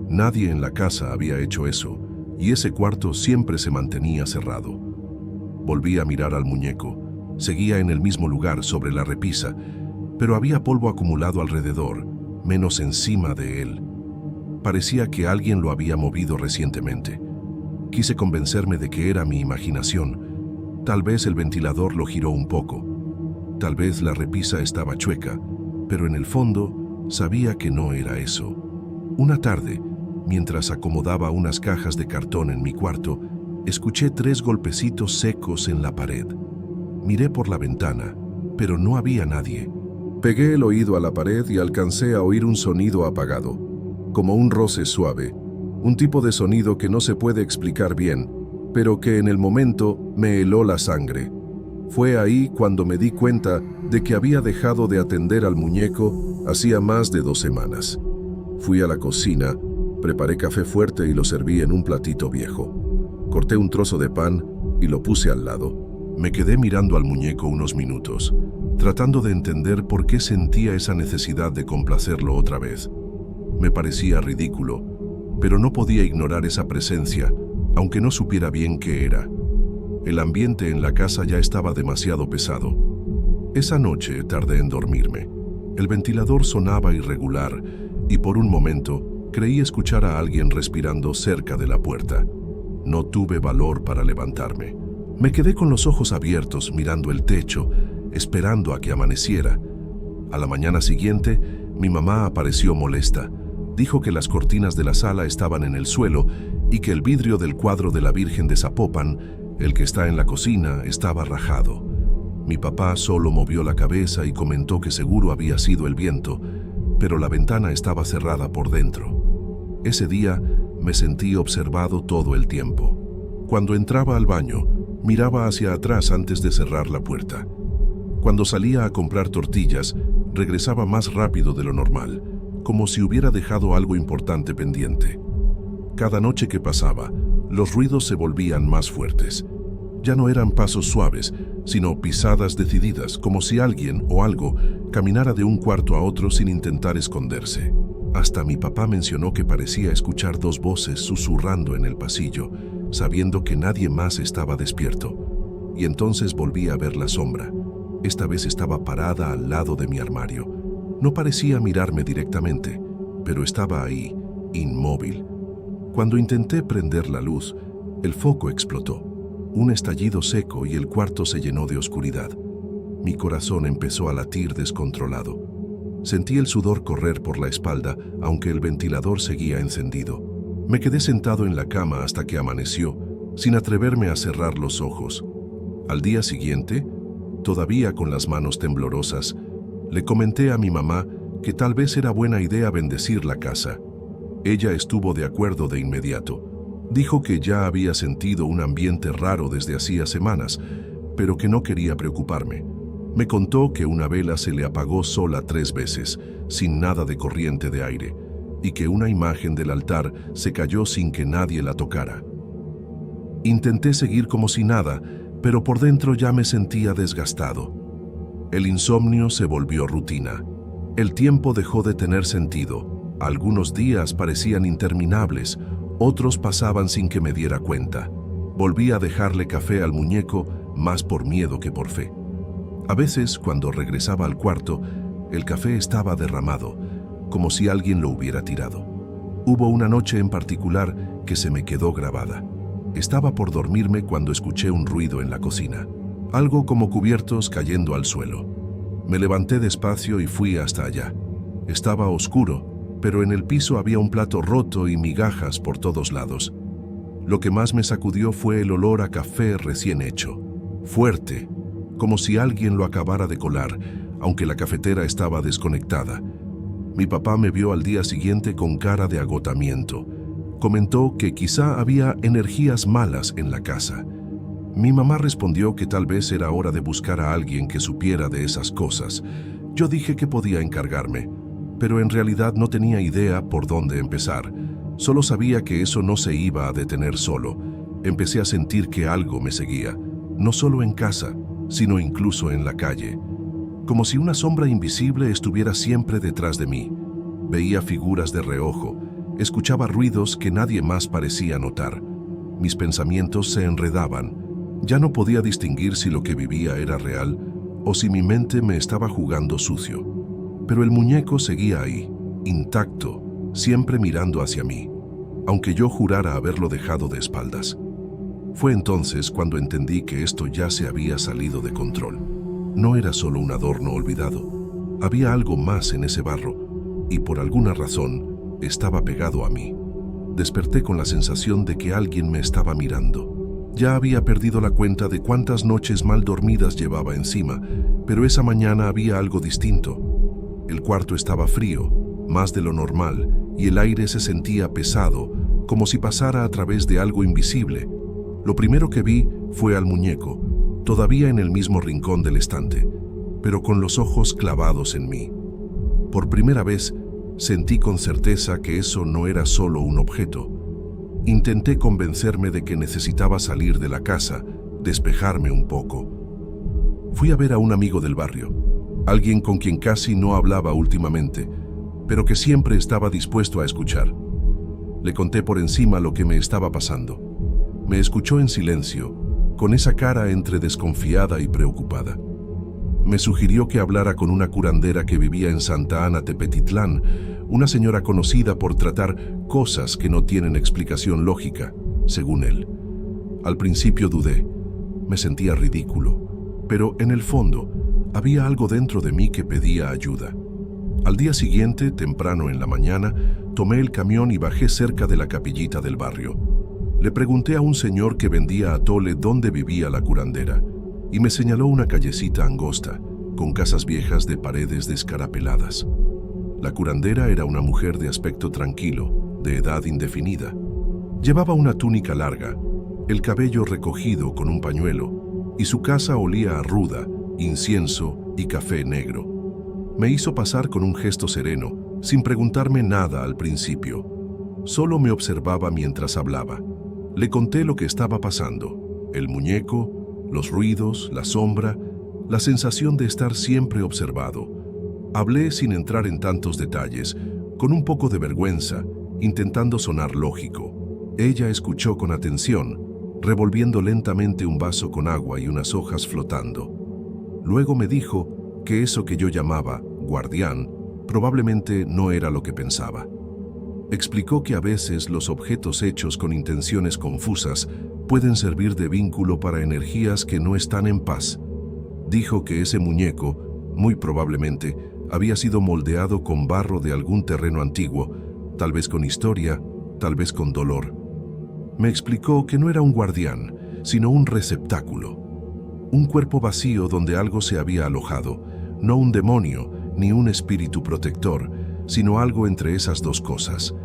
Nadie en la casa había hecho eso, y ese cuarto siempre se mantenía cerrado. Volví a mirar al muñeco. Seguía en el mismo lugar, sobre la repisa, pero había polvo acumulado alrededor, menos encima de él. Parecía que alguien lo había movido recientemente. Quise convencerme de que era mi imaginación. Tal vez el ventilador lo giró un poco. Tal vez la repisa estaba chueca, pero en el fondo sabía que no era eso. Una tarde, mientras acomodaba unas cajas de cartón en mi cuarto, escuché 3 golpecitos secos en la pared. Miré por la ventana, pero no había nadie. Pegué el oído a la pared y alcancé a oír un sonido apagado, como un roce suave, un tipo de sonido que no se puede explicar bien, pero que en el momento me heló la sangre. Fue ahí cuando me di cuenta de que había dejado de atender al muñeco hacía más de 2 semanas. Fui a la cocina, preparé café fuerte y lo serví en un platito viejo. Corté un trozo de pan y lo puse al lado. Me quedé mirando al muñeco unos minutos, tratando de entender por qué sentía esa necesidad de complacerlo otra vez. Me parecía ridículo, pero no podía ignorar esa presencia, aunque no supiera bien qué era. El ambiente en la casa ya estaba demasiado pesado. Esa noche tardé en dormirme. El ventilador sonaba irregular y por un momento creí escuchar a alguien respirando cerca de la puerta. No tuve valor para levantarme. Me quedé con los ojos abiertos mirando el techo, esperando a que amaneciera. A la mañana siguiente, mi mamá apareció molesta. Dijo que las cortinas de la sala estaban en el suelo y que el vidrio del cuadro de la Virgen de Zapopan, el que está en la cocina, estaba rajado. Mi papá solo movió la cabeza y comentó que seguro había sido el viento, pero la ventana estaba cerrada por dentro. Ese día me sentí observado todo el tiempo. Cuando entraba al baño, miraba hacia atrás antes de cerrar la puerta. Cuando salía a comprar tortillas, regresaba más rápido de lo normal, como si hubiera dejado algo importante pendiente. Cada noche que pasaba, los ruidos se volvían más fuertes. Ya no eran pasos suaves, sino pisadas decididas, como si alguien o algo caminara de un cuarto a otro sin intentar esconderse. Hasta mi papá mencionó que parecía escuchar 2 voces susurrando en el pasillo, sabiendo que nadie más estaba despierto. Y entonces volví a ver la sombra. Esta vez estaba parada al lado de mi armario. No parecía mirarme directamente, pero estaba ahí, inmóvil. Cuando intenté prender la luz, el foco explotó. Un estallido seco y el cuarto se llenó de oscuridad. Mi corazón empezó a latir descontrolado. Sentí el sudor correr por la espalda, aunque el ventilador seguía encendido. Me quedé sentado en la cama hasta que amaneció, sin atreverme a cerrar los ojos. Al día siguiente, todavía con las manos temblorosas, le comenté a mi mamá que tal vez era buena idea bendecir la casa. Ella estuvo de acuerdo de inmediato. Dijo que ya había sentido un ambiente raro desde hacía semanas, pero que no quería preocuparme. Me contó que una vela se le apagó sola 3 veces, sin nada de corriente de aire, y que una imagen del altar se cayó sin que nadie la tocara. Intenté seguir como si nada, pero por dentro ya me sentía desgastado. El insomnio se volvió rutina. El tiempo dejó de tener sentido. Algunos días parecían interminables, otros pasaban sin que me diera cuenta. Volví a dejarle café al muñeco, más por miedo que por fe. A veces, cuando regresaba al cuarto, el café estaba derramado, como si alguien lo hubiera tirado. Hubo una noche en particular que se me quedó grabada. Estaba por dormirme cuando escuché un ruido en la cocina. Algo como cubiertos cayendo al suelo. Me levanté despacio y fui hasta allá. Estaba oscuro, pero en el piso había un plato roto y migajas por todos lados. Lo que más me sacudió fue el olor a café recién hecho. Fuerte, como si alguien lo acabara de colar, aunque la cafetera estaba desconectada. Mi papá me vio al día siguiente con cara de agotamiento. Comentó que quizá había energías malas en la casa. Mi mamá respondió que tal vez era hora de buscar a alguien que supiera de esas cosas. Yo dije que podía encargarme, pero en realidad no tenía idea por dónde empezar. Solo sabía que eso no se iba a detener solo. Empecé a sentir que algo me seguía. no solo en casa, sino incluso en la calle, como si una sombra invisible estuviera siempre detrás de mí. Veía figuras de reojo, escuchaba ruidos que nadie más parecía notar. Mis pensamientos se enredaban. Ya no podía distinguir si lo que vivía era real o si mi mente me estaba jugando sucio. Pero el muñeco seguía ahí, intacto, siempre mirando hacia mí, aunque yo jurara haberlo dejado de espaldas. Fue entonces cuando entendí que esto ya se había salido de control. No era solo un adorno olvidado. Había algo más en ese barro, y por alguna razón estaba pegado a mí. Desperté con la sensación de que alguien me estaba mirando. Ya había perdido la cuenta de cuántas noches mal dormidas llevaba encima, pero esa mañana había algo distinto. El cuarto estaba frío, más de lo normal, y el aire se sentía pesado, como si pasara a través de algo invisible. Lo primero que vi fue al muñeco, todavía en el mismo rincón del estante, pero con los ojos clavados en mí. Por primera vez, sentí con certeza que eso no era solo un objeto. Intenté convencerme de que necesitaba salir de la casa, despejarme un poco. Fui a ver a un amigo del barrio, alguien con quien casi no hablaba últimamente, pero que siempre estaba dispuesto a escuchar. Le conté por encima lo que me estaba pasando. Me escuchó en silencio, con esa cara entre desconfiada y preocupada. Me sugirió que hablara con una curandera que vivía en Santa Ana Tepetitlán, una señora conocida por tratar cosas que no tienen explicación lógica, según él. Al principio dudé, me sentía ridículo, pero en el fondo había algo dentro de mí que pedía ayuda. Al día siguiente, temprano en la mañana, tomé el camión y bajé cerca de la capillita del barrio. Le pregunté a un señor que vendía atole dónde vivía la curandera, y me señaló una callecita angosta, con casas viejas de paredes descarapeladas. La curandera era una mujer de aspecto tranquilo, de edad indefinida. Llevaba una túnica larga, el cabello recogido con un pañuelo, y su casa olía a ruda, incienso y café negro. Me hizo pasar con un gesto sereno, sin preguntarme nada al principio. Solo me observaba mientras hablaba. Le conté lo que estaba pasando, el muñeco, los ruidos, la sombra, la sensación de estar siempre observado. Hablé sin entrar en tantos detalles, con un poco de vergüenza, intentando sonar lógico. Ella escuchó con atención, revolviendo lentamente un vaso con agua y unas hojas flotando. Luego me dijo que eso que yo llamaba guardián probablemente no era lo que pensaba. Explicó que a veces los objetos hechos con intenciones confusas pueden servir de vínculo para energías que no están en paz. Dijo que ese muñeco, muy probablemente, había sido moldeado con barro de algún terreno antiguo, tal vez con historia, tal vez con dolor. Me explicó que no era un guardián, sino un receptáculo. Un cuerpo vacío donde algo se había alojado, no un demonio ni un espíritu protector, sino algo entre esas dos cosas.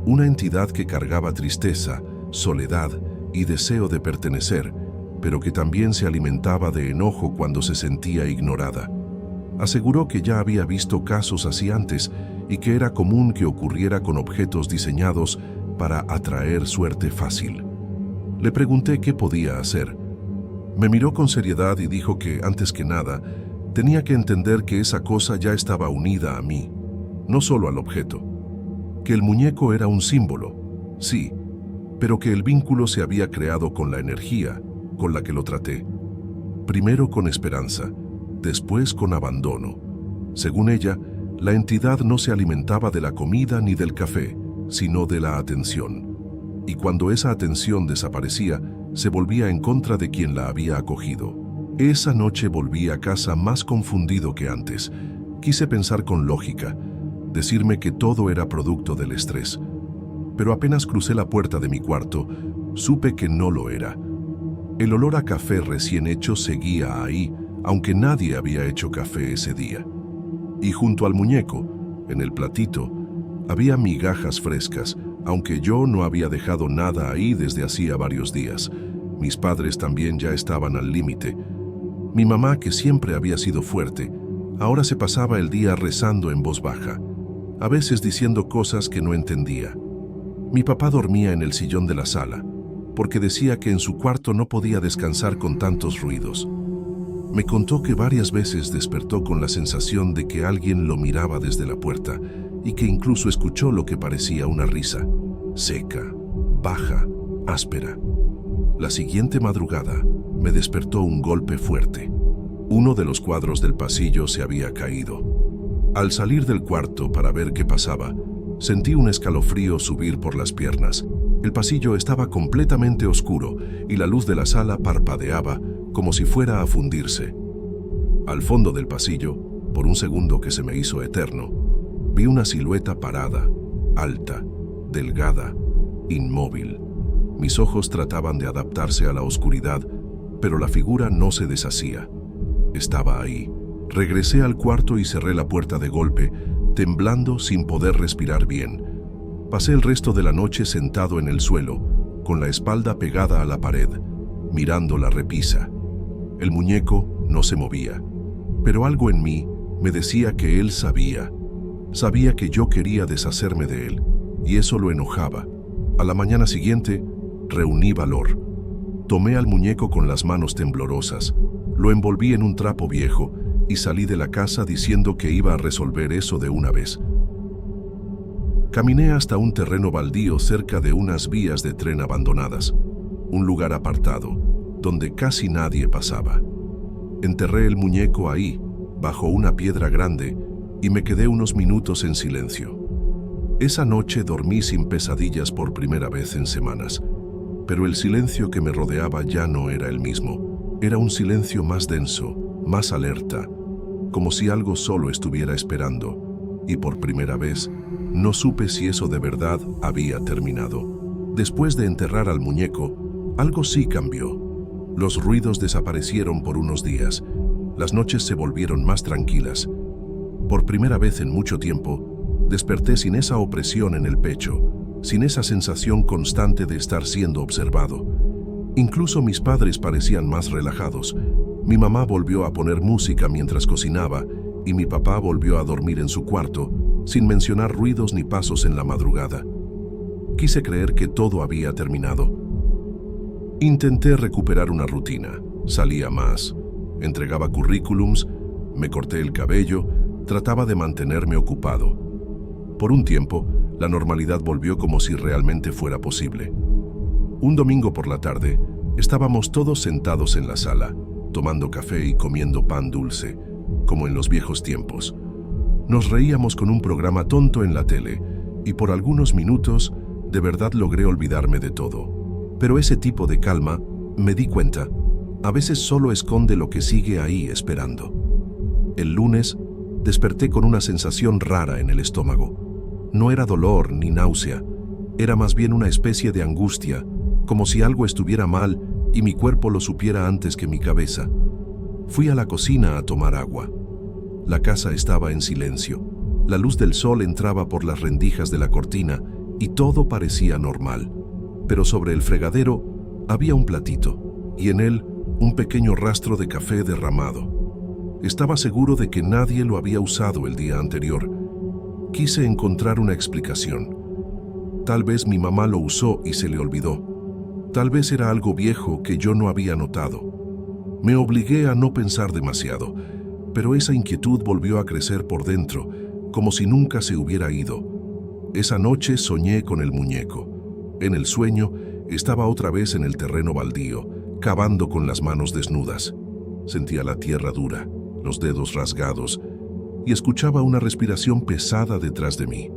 Una entidad que cargaba tristeza, soledad y deseo de pertenecer, pero que también se alimentaba de enojo cuando se sentía ignorada. Aseguró que ya había visto casos así antes y que era común que ocurriera con objetos diseñados para atraer suerte fácil. Le pregunté qué podía hacer. Me miró con seriedad y dijo que, antes que nada, tenía que entender que esa cosa ya estaba unida a mí, no solo al objeto. Que el muñeco era un símbolo, sí, pero que el vínculo se había creado con la energía con la que lo traté. Primero con esperanza, después con abandono. Según ella, la entidad no se alimentaba de la comida ni del café, sino de la atención. Y cuando esa atención desaparecía, se volvía en contra de quien la había acogido. Esa noche volví a casa más confundido que antes. Quise pensar con lógica, decirme que todo era producto del estrés. Pero apenas crucé la puerta de mi cuarto, supe que no lo era. El olor a café recién hecho seguía ahí, aunque nadie había hecho café ese día. Y junto al muñeco, en el platito, había migajas frescas, aunque yo no había dejado nada ahí desde hacía varios días. Mis padres también ya estaban al límite. Mi mamá, que siempre había sido fuerte, ahora se pasaba el día rezando en voz baja, a veces diciendo cosas que no entendía. Mi papá dormía en el sillón de la sala, porque decía que en su cuarto no podía descansar con tantos ruidos. Me contó que varias veces despertó con la sensación de que alguien lo miraba desde la puerta y que incluso escuchó lo que parecía una risa, seca, baja, áspera. La siguiente madrugada me despertó un golpe fuerte. Uno de los cuadros del pasillo se había caído. Al salir del cuarto para ver qué pasaba, sentí un escalofrío subir por las piernas. El pasillo estaba completamente oscuro y la luz de la sala parpadeaba como si fuera a fundirse. Al fondo del pasillo, por un segundo que se me hizo eterno, vi una silueta parada, alta, delgada, inmóvil. Mis ojos trataban de adaptarse a la oscuridad, pero la figura no se deshacía. Estaba ahí. Regresé al cuarto y cerré la puerta de golpe, temblando sin poder respirar bien. Pasé el resto de la noche sentado en el suelo, con la espalda pegada a la pared, mirando la repisa. El muñeco no se movía, pero algo en mí me decía que él sabía. Sabía que yo quería deshacerme de él, y eso lo enojaba. A la mañana siguiente, reuní valor. Tomé al muñeco con las manos temblorosas, lo envolví en un trapo viejo y salí de la casa diciendo que iba a resolver eso de una vez. Caminé hasta un terreno baldío cerca de unas vías de tren abandonadas, un lugar apartado, donde casi nadie pasaba. Enterré el muñeco ahí, bajo una piedra grande, y me quedé unos minutos en silencio. Esa noche dormí sin pesadillas por primera vez en semanas, pero el silencio que me rodeaba ya no era el mismo. Era un silencio más denso, más alerta, como si algo solo estuviera esperando, y por primera vez no supe si eso de verdad había terminado. Después de enterrar al muñeco, algo sí cambió. Los ruidos desaparecieron por unos días, las noches se volvieron más tranquilas. Por primera vez en mucho tiempo, desperté sin esa opresión en el pecho, sin esa sensación constante de estar siendo observado. Incluso mis padres parecían más relajados. Mi mamá volvió a poner música mientras cocinaba y mi papá volvió a dormir en su cuarto, sin mencionar ruidos ni pasos en la madrugada. Quise creer que todo había terminado. Intenté recuperar una rutina. Salía más, entregaba currículums, me corté el cabello, trataba de mantenerme ocupado. Por un tiempo, la normalidad volvió como si realmente fuera posible. Un domingo por la tarde, estábamos todos sentados en la sala, tomando café y comiendo pan dulce, como en los viejos tiempos. Nos reíamos con un programa tonto en la tele, y por algunos minutos, de verdad logré olvidarme de todo. Pero ese tipo de calma, me di cuenta, a veces solo esconde lo que sigue ahí esperando. El lunes, desperté con una sensación rara en el estómago. No era dolor ni náusea, era más bien una especie de angustia, como si algo estuviera mal y mi cuerpo lo supiera antes que mi cabeza. Fui a la cocina a tomar agua. La casa estaba en silencio. La luz del sol entraba por las rendijas de la cortina y todo parecía normal. Pero sobre el fregadero había un platito y en él un pequeño rastro de café derramado. Estaba seguro de que nadie lo había usado el día anterior. Quise encontrar una explicación. Tal vez mi mamá lo usó y se le olvidó. Tal vez era algo viejo que yo no había notado. Me obligué a no pensar demasiado, pero esa inquietud volvió a crecer por dentro, como si nunca se hubiera ido. Esa noche soñé con el muñeco. En el sueño estaba otra vez en el terreno baldío, cavando con las manos desnudas. Sentía la tierra dura, los dedos rasgados, y escuchaba una respiración pesada detrás de mí.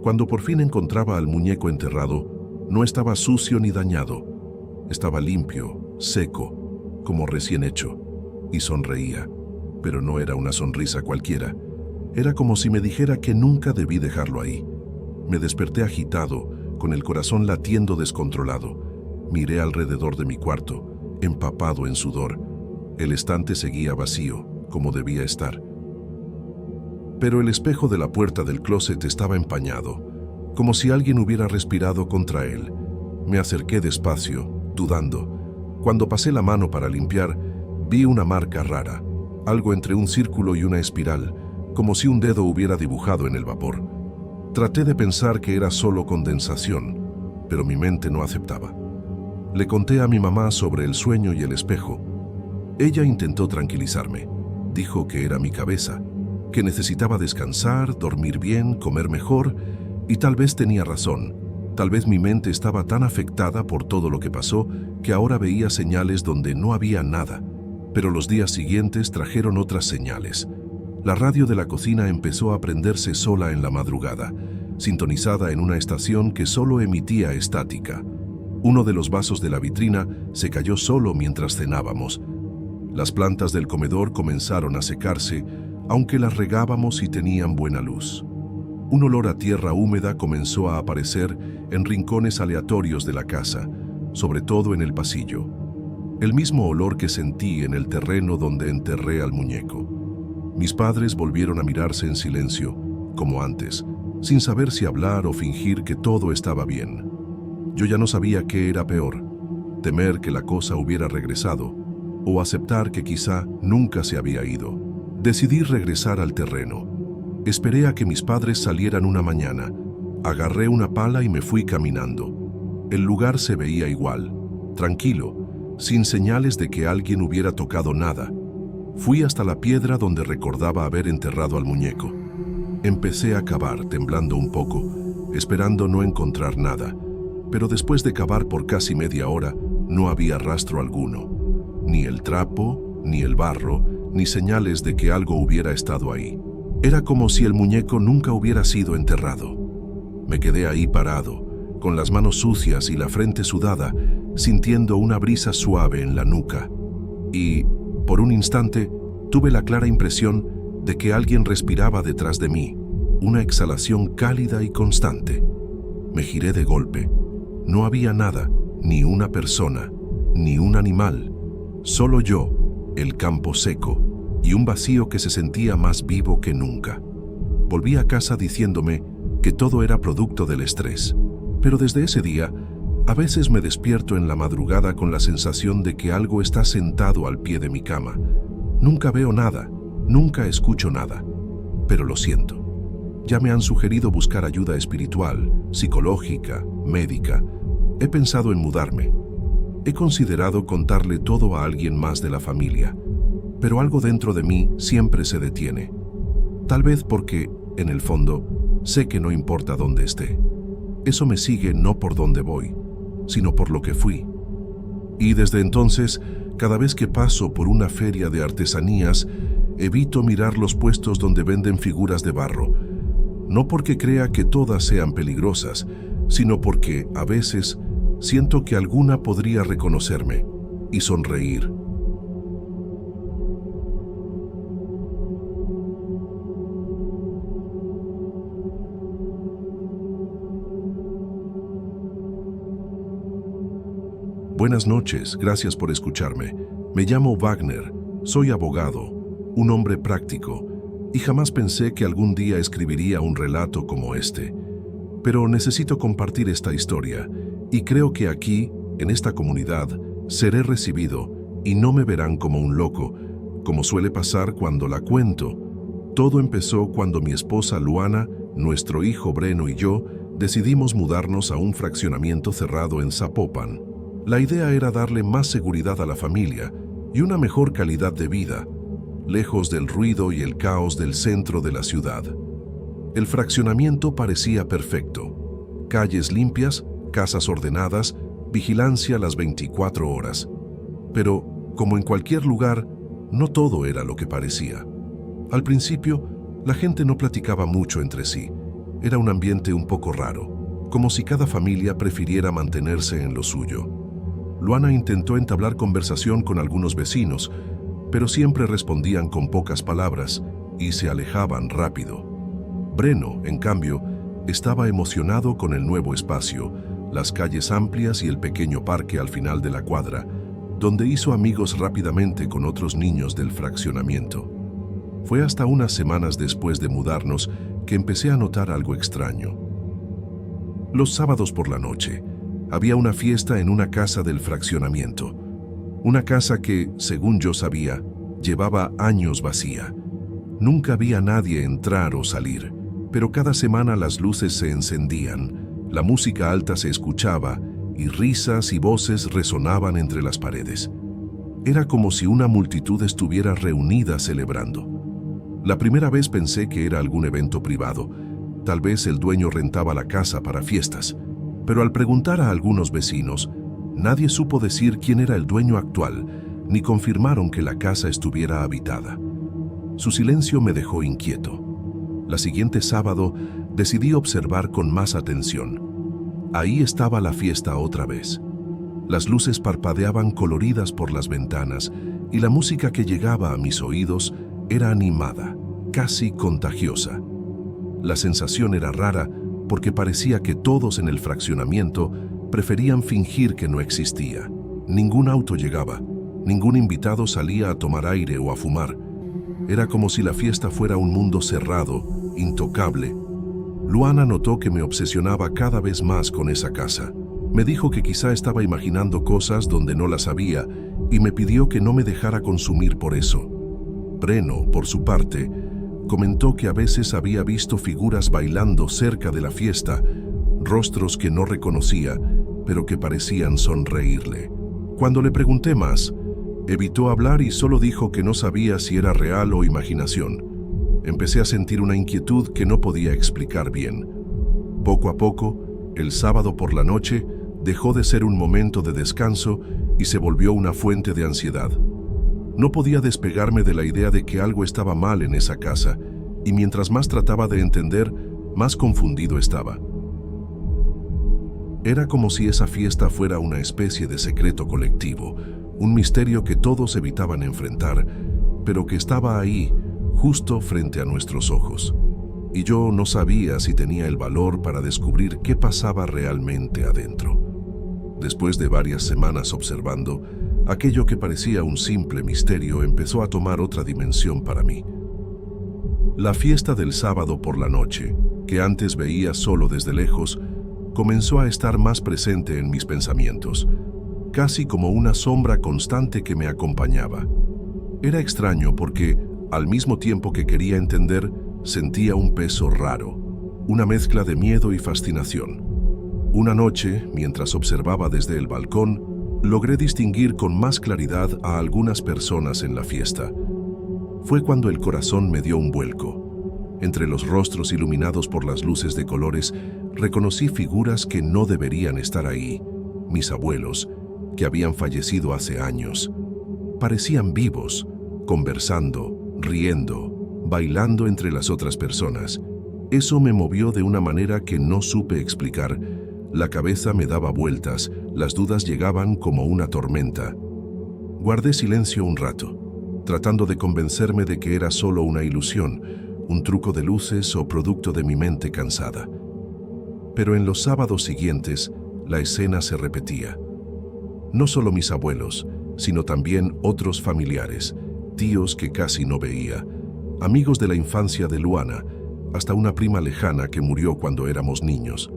Cuando por fin encontraba al muñeco enterrado, no estaba sucio ni dañado. Estaba limpio, seco, como recién hecho, y sonreía, pero no era una sonrisa cualquiera. Era como si me dijera que nunca debí dejarlo ahí. Me desperté agitado, con el corazón latiendo descontrolado. Miré alrededor de mi cuarto, empapado en sudor. El estante seguía vacío, como debía estar. Pero el espejo de la puerta del closet estaba empañado, como si alguien hubiera respirado contra él. Me acerqué despacio, dudando. Cuando pasé la mano para limpiar, vi una marca rara, algo entre un círculo y una espiral, como si un dedo hubiera dibujado en el vapor. Traté de pensar que era solo condensación, pero mi mente no aceptaba. Le conté a mi mamá sobre el sueño y el espejo. Ella intentó tranquilizarme. Dijo que era mi cabeza, que necesitaba descansar, dormir bien, comer mejor, y tal vez tenía razón. Tal vez mi mente estaba tan afectada por todo lo que pasó que ahora veía señales donde no había nada. Pero los días siguientes trajeron otras señales. La radio de la cocina empezó a prenderse sola en la madrugada, sintonizada en una estación que solo emitía estática. Uno de los vasos de la vitrina se cayó solo mientras cenábamos. Las plantas del comedor comenzaron a secarse, aunque las regábamos y tenían buena luz. Un olor a tierra húmeda comenzó a aparecer en rincones aleatorios de la casa, sobre todo en el pasillo. El mismo olor que sentí en el terreno donde enterré al muñeco. Mis padres volvieron a mirarse en silencio, como antes, sin saber si hablar o fingir que todo estaba bien. Yo ya no sabía qué era peor, temer que la cosa hubiera regresado o aceptar que quizá nunca se había ido. Decidí regresar al terreno. Esperé a que mis padres salieran una mañana. Agarré una pala y me fui caminando. El lugar se veía igual, tranquilo, sin señales de que alguien hubiera tocado nada. Fui hasta la piedra donde recordaba haber enterrado al muñeco. Empecé a cavar, temblando un poco, esperando no encontrar nada. Pero después de cavar por casi media hora, no había rastro alguno. Ni el trapo, ni el barro, ni señales de que algo hubiera estado ahí. Era como si el muñeco nunca hubiera sido enterrado. Me quedé ahí parado, con las manos sucias y la frente sudada, sintiendo una brisa suave en la nuca. Y, por un instante, tuve la clara impresión de que alguien respiraba detrás de mí, una exhalación cálida y constante. Me giré de golpe. No había nada, ni una persona, ni un animal. Solo yo, el campo seco, y un vacío que se sentía más vivo que nunca. Volví a casa diciéndome que todo era producto del estrés. Pero desde ese día, a veces me despierto en la madrugada con la sensación de que algo está sentado al pie de mi cama. Nunca veo nada, nunca escucho nada, pero lo siento. Ya me han sugerido buscar ayuda espiritual, psicológica, médica. He pensado en mudarme. He considerado contarle todo a alguien más de la familia. Pero algo dentro de mí siempre se detiene. Tal vez porque, en el fondo, sé que no importa dónde esté. Eso me sigue no por dónde voy, sino por lo que fui. Y desde entonces, cada vez que paso por una feria de artesanías, evito mirar los puestos donde venden figuras de barro. No porque crea que todas sean peligrosas, sino porque, a veces, siento que alguna podría reconocerme y sonreír. Buenas noches, gracias por escucharme. Me llamo Wagner, soy abogado, un hombre práctico, y jamás pensé que algún día escribiría un relato como este. Pero necesito compartir esta historia, y creo que aquí, en esta comunidad, seré recibido y no me verán como un loco, como suele pasar cuando la cuento. Todo empezó cuando mi esposa Luana, nuestro hijo Breno y yo decidimos mudarnos a un fraccionamiento cerrado en Zapopan. La idea era darle más seguridad a la familia y una mejor calidad de vida, lejos del ruido y el caos del centro de la ciudad. El fraccionamiento parecía perfecto. Calles limpias, casas ordenadas, vigilancia las 24 horas. Pero, como en cualquier lugar, no todo era lo que parecía. Al principio, la gente no platicaba mucho entre sí. Era un ambiente un poco raro, como si cada familia prefiriera mantenerse en lo suyo. Luana intentó entablar conversación con algunos vecinos, pero siempre respondían con pocas palabras y se alejaban rápido. Breno, en cambio, estaba emocionado con el nuevo espacio, las calles amplias y el pequeño parque al final de la cuadra, donde hizo amigos rápidamente con otros niños del fraccionamiento. Fue hasta unas semanas después de mudarnos que empecé a notar algo extraño. Los sábados por la noche, había una fiesta en una casa del fraccionamiento. Una casa que, según yo sabía, llevaba años vacía. Nunca había nadie entrar o salir, pero cada semana las luces se encendían, la música alta se escuchaba y risas y voces resonaban entre las paredes. Era como si una multitud estuviera reunida celebrando. La primera vez pensé que era algún evento privado. Tal vez el dueño rentaba la casa para fiestas. Pero al preguntar a algunos vecinos, nadie supo decir quién era el dueño actual, ni confirmaron que la casa estuviera habitada. Su silencio me dejó inquieto. La siguiente sábado decidí observar con más atención. Ahí estaba la fiesta otra vez. Las luces parpadeaban coloridas por las ventanas y la música que llegaba a mis oídos era animada, casi contagiosa. La sensación era rara porque parecía que todos en el fraccionamiento preferían fingir que no existía. Ningún auto llegaba, ningún invitado salía a tomar aire o a fumar. Era como si la fiesta fuera un mundo cerrado, intocable. Luana notó que me obsesionaba cada vez más con esa casa. Me dijo que quizá estaba imaginando cosas donde no las había y me pidió que no me dejara consumir por eso. Breno, por su parte, comentó que a veces había visto figuras bailando cerca de la fiesta, rostros que no reconocía, pero que parecían sonreírle. Cuando le pregunté más, evitó hablar y solo dijo que no sabía si era real o imaginación. Empecé a sentir una inquietud que no podía explicar bien. Poco a poco, el sábado por la noche, dejó de ser un momento de descanso y se volvió una fuente de ansiedad. No podía despegarme de la idea de que algo estaba mal en esa casa, y mientras más trataba de entender, más confundido estaba. Era como si esa fiesta fuera una especie de secreto colectivo, un misterio que todos evitaban enfrentar, pero que estaba ahí, justo frente a nuestros ojos. Y yo no sabía si tenía el valor para descubrir qué pasaba realmente adentro. Después de varias semanas observando, aquello que parecía un simple misterio empezó a tomar otra dimensión para mí. La fiesta del sábado por la noche, que antes veía solo desde lejos, comenzó a estar más presente en mis pensamientos, casi como una sombra constante que me acompañaba. Era extraño porque, al mismo tiempo que quería entender, sentía un peso raro, una mezcla de miedo y fascinación. Una noche, mientras observaba desde el balcón, logré distinguir con más claridad a algunas personas en la fiesta. Fue cuando el corazón me dio un vuelco. Entre los rostros iluminados por las luces de colores, reconocí figuras que no deberían estar ahí. Mis abuelos, que habían fallecido hace años. Parecían vivos, conversando, riendo, bailando entre las otras personas. Eso me movió de una manera que no supe explicar. La cabeza me daba vueltas, las dudas llegaban como una tormenta. Guardé silencio un rato, tratando de convencerme de que era solo una ilusión, un truco de luces o producto de mi mente cansada. Pero en los sábados siguientes, la escena se repetía. No solo mis abuelos, sino también otros familiares, tíos que casi no veía, amigos de la infancia de Luana, hasta una prima lejana que murió cuando éramos niños.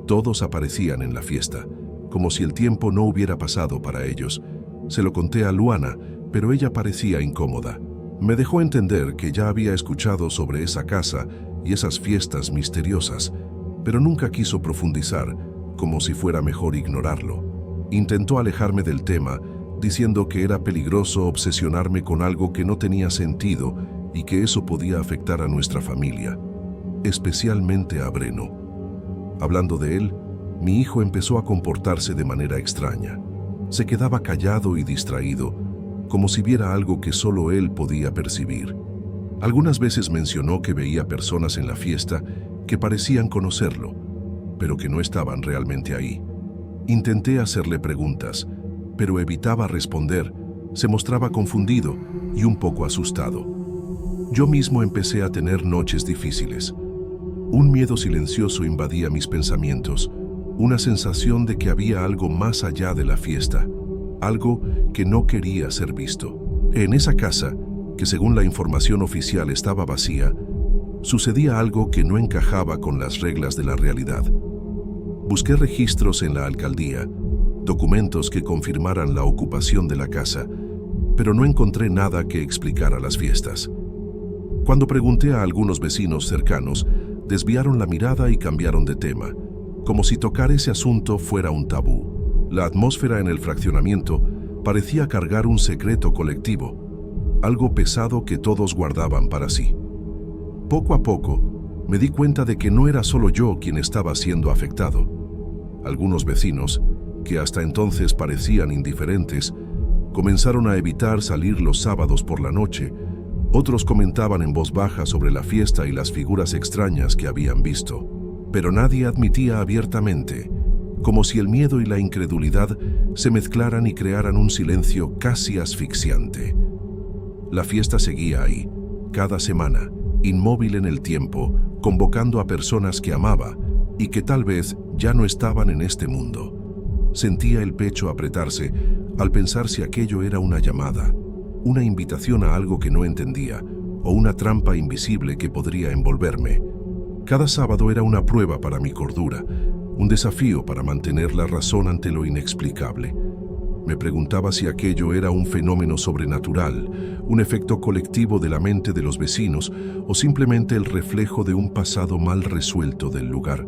Todos aparecían en la fiesta, como si el tiempo no hubiera pasado para ellos. Se lo conté a Luana, pero ella parecía incómoda. Me dejó entender que ya había escuchado sobre esa casa y esas fiestas misteriosas, pero nunca quiso profundizar, como si fuera mejor ignorarlo. Intentó alejarme del tema, diciendo que era peligroso obsesionarme con algo que no tenía sentido y que eso podía afectar a nuestra familia, especialmente a Breno. Hablando de él, mi hijo empezó a comportarse de manera extraña. Se quedaba callado y distraído, como si viera algo que solo él podía percibir. Algunas veces mencionó que veía personas en la fiesta que parecían conocerlo, pero que no estaban realmente ahí. Intenté hacerle preguntas, pero evitaba responder. Se mostraba confundido y un poco asustado. Yo mismo empecé a tener noches difíciles. Un miedo silencioso invadía mis pensamientos, una sensación de que había algo más allá de la fiesta, algo que no quería ser visto. En esa casa, que según la información oficial estaba vacía, sucedía algo que no encajaba con las reglas de la realidad. Busqué registros en la alcaldía, documentos que confirmaran la ocupación de la casa, pero no encontré nada que explicara las fiestas. Cuando pregunté a algunos vecinos cercanos, desviaron la mirada y cambiaron de tema, como si tocar ese asunto fuera un tabú. La atmósfera en el fraccionamiento parecía cargar un secreto colectivo, algo pesado que todos guardaban para sí. Poco a poco, me di cuenta de que no era solo yo quien estaba siendo afectado. Algunos vecinos, que hasta entonces parecían indiferentes, comenzaron a evitar salir los sábados por la noche. Otros comentaban en voz baja sobre la fiesta y las figuras extrañas que habían visto, pero nadie admitía abiertamente, como si el miedo y la incredulidad se mezclaran y crearan un silencio casi asfixiante. La fiesta seguía ahí, cada semana, inmóvil en el tiempo, convocando a personas que amaba y que tal vez ya no estaban en este mundo. Sentía el pecho apretarse al pensar si aquello era una llamada, una invitación a algo que no entendía, o una trampa invisible que podría envolverme. Cada sábado era una prueba para mi cordura, un desafío para mantener la razón ante lo inexplicable. Me preguntaba si aquello era un fenómeno sobrenatural, un efecto colectivo de la mente de los vecinos, o simplemente el reflejo de un pasado mal resuelto del lugar.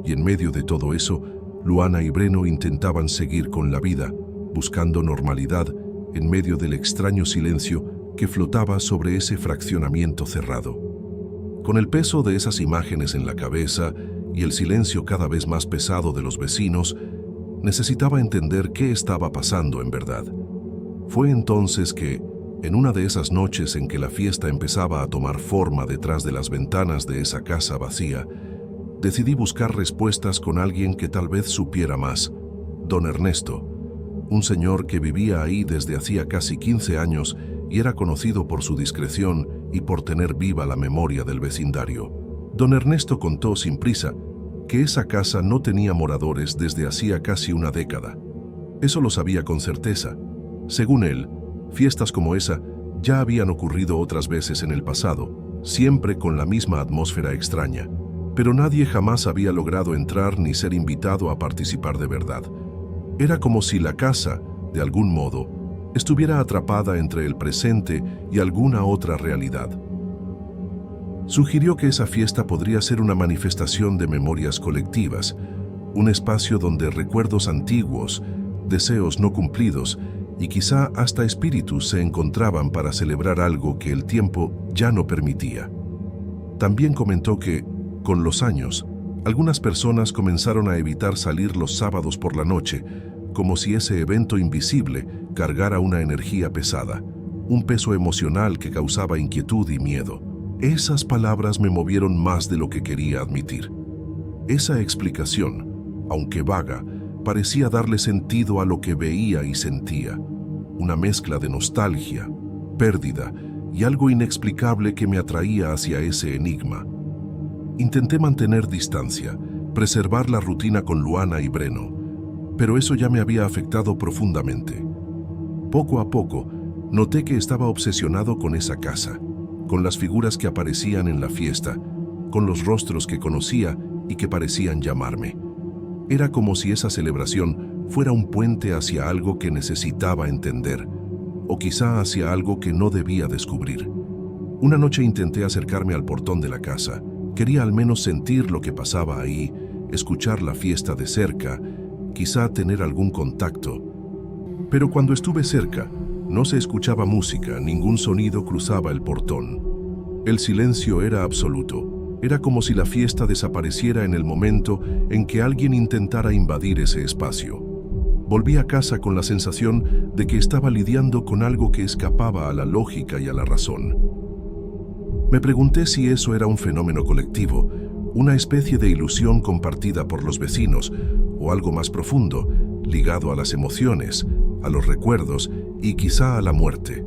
Y en medio de todo eso, Luana y Breno intentaban seguir con la vida, buscando normalidad en medio del extraño silencio que flotaba sobre ese fraccionamiento cerrado. Con el peso de esas imágenes en la cabeza y el silencio cada vez más pesado de los vecinos, necesitaba entender qué estaba pasando en verdad. Fue entonces que, en una de esas noches en que la fiesta empezaba a tomar forma detrás de las ventanas de esa casa vacía, decidí buscar respuestas con alguien que tal vez supiera más, don Ernesto, un señor que vivía ahí desde hacía casi 15 años y era conocido por su discreción y por tener viva la memoria del vecindario. Don Ernesto contó sin prisa que esa casa no tenía moradores desde hacía casi una década. Eso lo sabía con certeza. Según él, fiestas como esa ya habían ocurrido otras veces en el pasado, siempre con la misma atmósfera extraña, pero nadie jamás había logrado entrar ni ser invitado a participar de verdad. Era como si la casa, de algún modo, estuviera atrapada entre el presente y alguna otra realidad. Sugirió que esa fiesta podría ser una manifestación de memorias colectivas, un espacio donde recuerdos antiguos, deseos no cumplidos y quizá hasta espíritus se encontraban para celebrar algo que el tiempo ya no permitía. También comentó que, con los años, algunas personas comenzaron a evitar salir los sábados por la noche, como si ese evento invisible cargara una energía pesada, un peso emocional que causaba inquietud y miedo. Esas palabras me movieron más de lo que quería admitir. Esa explicación, aunque vaga, parecía darle sentido a lo que veía y sentía. Una mezcla de nostalgia, pérdida y algo inexplicable que me atraía hacia ese enigma. Intenté mantener distancia, preservar la rutina con Luana y Breno, pero eso ya me había afectado profundamente. Poco a poco, noté que estaba obsesionado con esa casa, con las figuras que aparecían en la fiesta, con los rostros que conocía y que parecían llamarme. Era como si esa celebración fuera un puente hacia algo que necesitaba entender, o quizá hacia algo que no debía descubrir. Una noche intenté acercarme al portón de la casa. Quería al menos sentir lo que pasaba ahí, escuchar la fiesta de cerca, quizá tener algún contacto. Pero cuando estuve cerca, no se escuchaba música, ningún sonido cruzaba el portón. El silencio era absoluto. Era como si la fiesta desapareciera en el momento en que alguien intentara invadir ese espacio. Volví a casa con la sensación de que estaba lidiando con algo que escapaba a la lógica y a la razón. Me pregunté si eso era un fenómeno colectivo, una especie de ilusión compartida por los vecinos, o algo más profundo, ligado a las emociones, a los recuerdos y quizá a la muerte.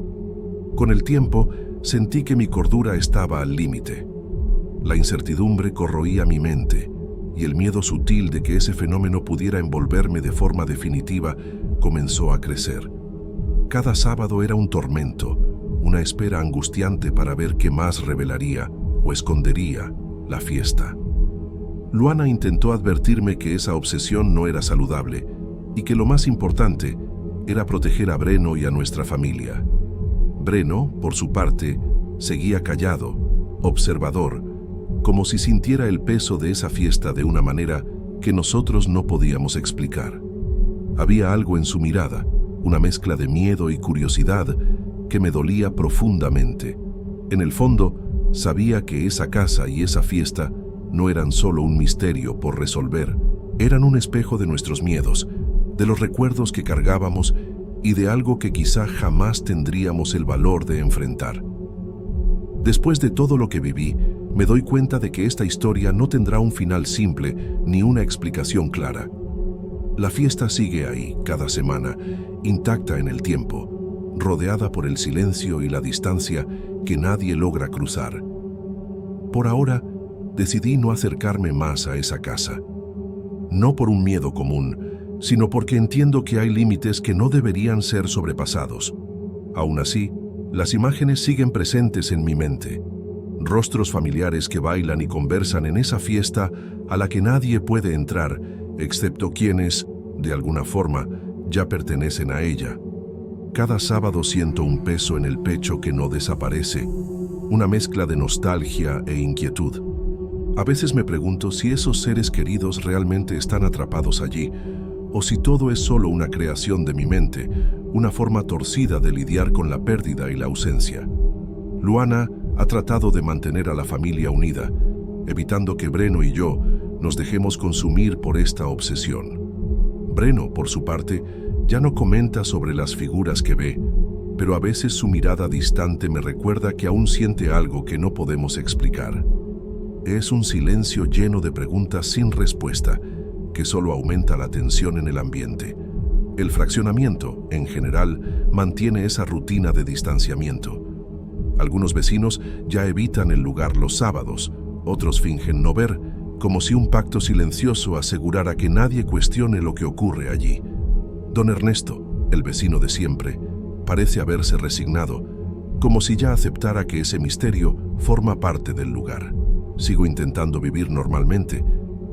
Con el tiempo, sentí que mi cordura estaba al límite. La incertidumbre corroía mi mente, y el miedo sutil de que ese fenómeno pudiera envolverme de forma definitiva comenzó a crecer. Cada sábado era un tormento, una espera angustiante para ver qué más revelaría o escondería la fiesta. Luana intentó advertirme que esa obsesión no era saludable y que lo más importante era proteger a Breno y a nuestra familia. Breno, por su parte, seguía callado, observador, como si sintiera el peso de esa fiesta de una manera que nosotros no podíamos explicar. Había algo en su mirada, una mezcla de miedo y curiosidad que me dolía profundamente. En el fondo, sabía que esa casa y esa fiesta no eran solo un misterio por resolver, eran un espejo de nuestros miedos, de los recuerdos que cargábamos y de algo que quizá jamás tendríamos el valor de enfrentar. Después de todo lo que viví, me doy cuenta de que esta historia no tendrá un final simple ni una explicación clara. La fiesta sigue ahí, cada semana, intacta en el tiempo, rodeada por el silencio y la distancia que nadie logra cruzar. Por ahora, decidí no acercarme más a esa casa. No por un miedo común, sino porque entiendo que hay límites que no deberían ser sobrepasados. Aún así, las imágenes siguen presentes en mi mente. Rostros familiares que bailan y conversan en esa fiesta a la que nadie puede entrar, excepto quienes, de alguna forma, ya pertenecen a ella. Cada sábado siento un peso en el pecho que no desaparece, una mezcla de nostalgia e inquietud. A veces me pregunto si esos seres queridos realmente están atrapados allí, o si todo es solo una creación de mi mente, una forma torcida de lidiar con la pérdida y la ausencia. Luana ha tratado de mantener a la familia unida, evitando que Breno y yo nos dejemos consumir por esta obsesión. Breno, por su parte, ya no comenta sobre las figuras que ve, pero a veces su mirada distante me recuerda que aún siente algo que no podemos explicar. Es un silencio lleno de preguntas sin respuesta, que solo aumenta la tensión en el ambiente. El fraccionamiento, en general, mantiene esa rutina de distanciamiento. Algunos vecinos ya evitan el lugar los sábados, otros fingen no ver, como si un pacto silencioso asegurara que nadie cuestione lo que ocurre allí. Don Ernesto, el vecino de siempre, parece haberse resignado, como si ya aceptara que ese misterio forma parte del lugar. Sigo intentando vivir normalmente,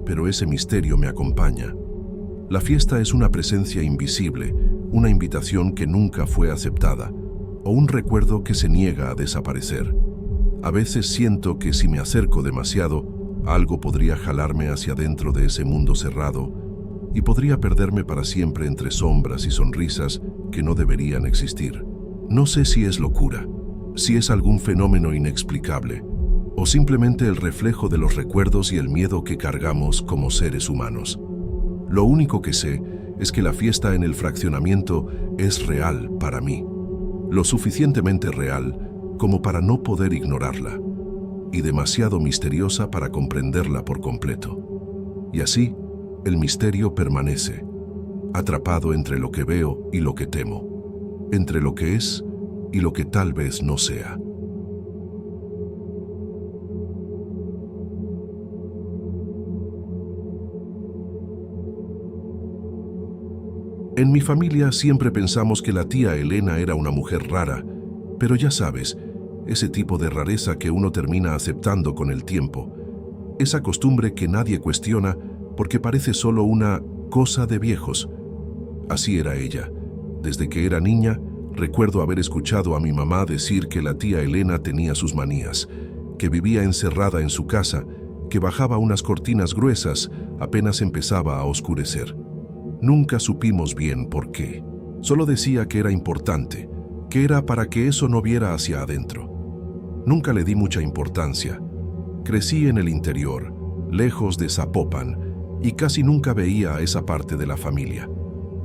pero ese misterio me acompaña. La fiesta es una presencia invisible, una invitación que nunca fue aceptada, o un recuerdo que se niega a desaparecer. A veces siento que si me acerco demasiado, algo podría jalarme hacia dentro de ese mundo cerrado y podría perderme para siempre entre sombras y sonrisas que no deberían existir. No sé si es locura, si es algún fenómeno inexplicable, o simplemente el reflejo de los recuerdos y el miedo que cargamos como seres humanos. Lo único que sé es que la fiesta en el fraccionamiento es real para mí, lo suficientemente real como para no poder ignorarla, y demasiado misteriosa para comprenderla por completo. Y así, el misterio permanece, atrapado entre lo que veo y lo que temo, entre lo que es y lo que tal vez no sea. En mi familia siempre pensamos que la tía Elena era una mujer rara, pero ya sabes, ese tipo de rareza que uno termina aceptando con el tiempo, esa costumbre que nadie cuestiona porque parece solo una cosa de viejos. Así era ella. Desde que era niña, recuerdo haber escuchado a mi mamá decir que la tía Elena tenía sus manías, que vivía encerrada en su casa, que bajaba unas cortinas gruesas apenas empezaba a oscurecer. Nunca supimos bien por qué. Solo decía que era importante, que era para que eso no viera hacia adentro. Nunca le di mucha importancia. Crecí en el interior, lejos de Zapopan, y casi nunca veía a esa parte de la familia.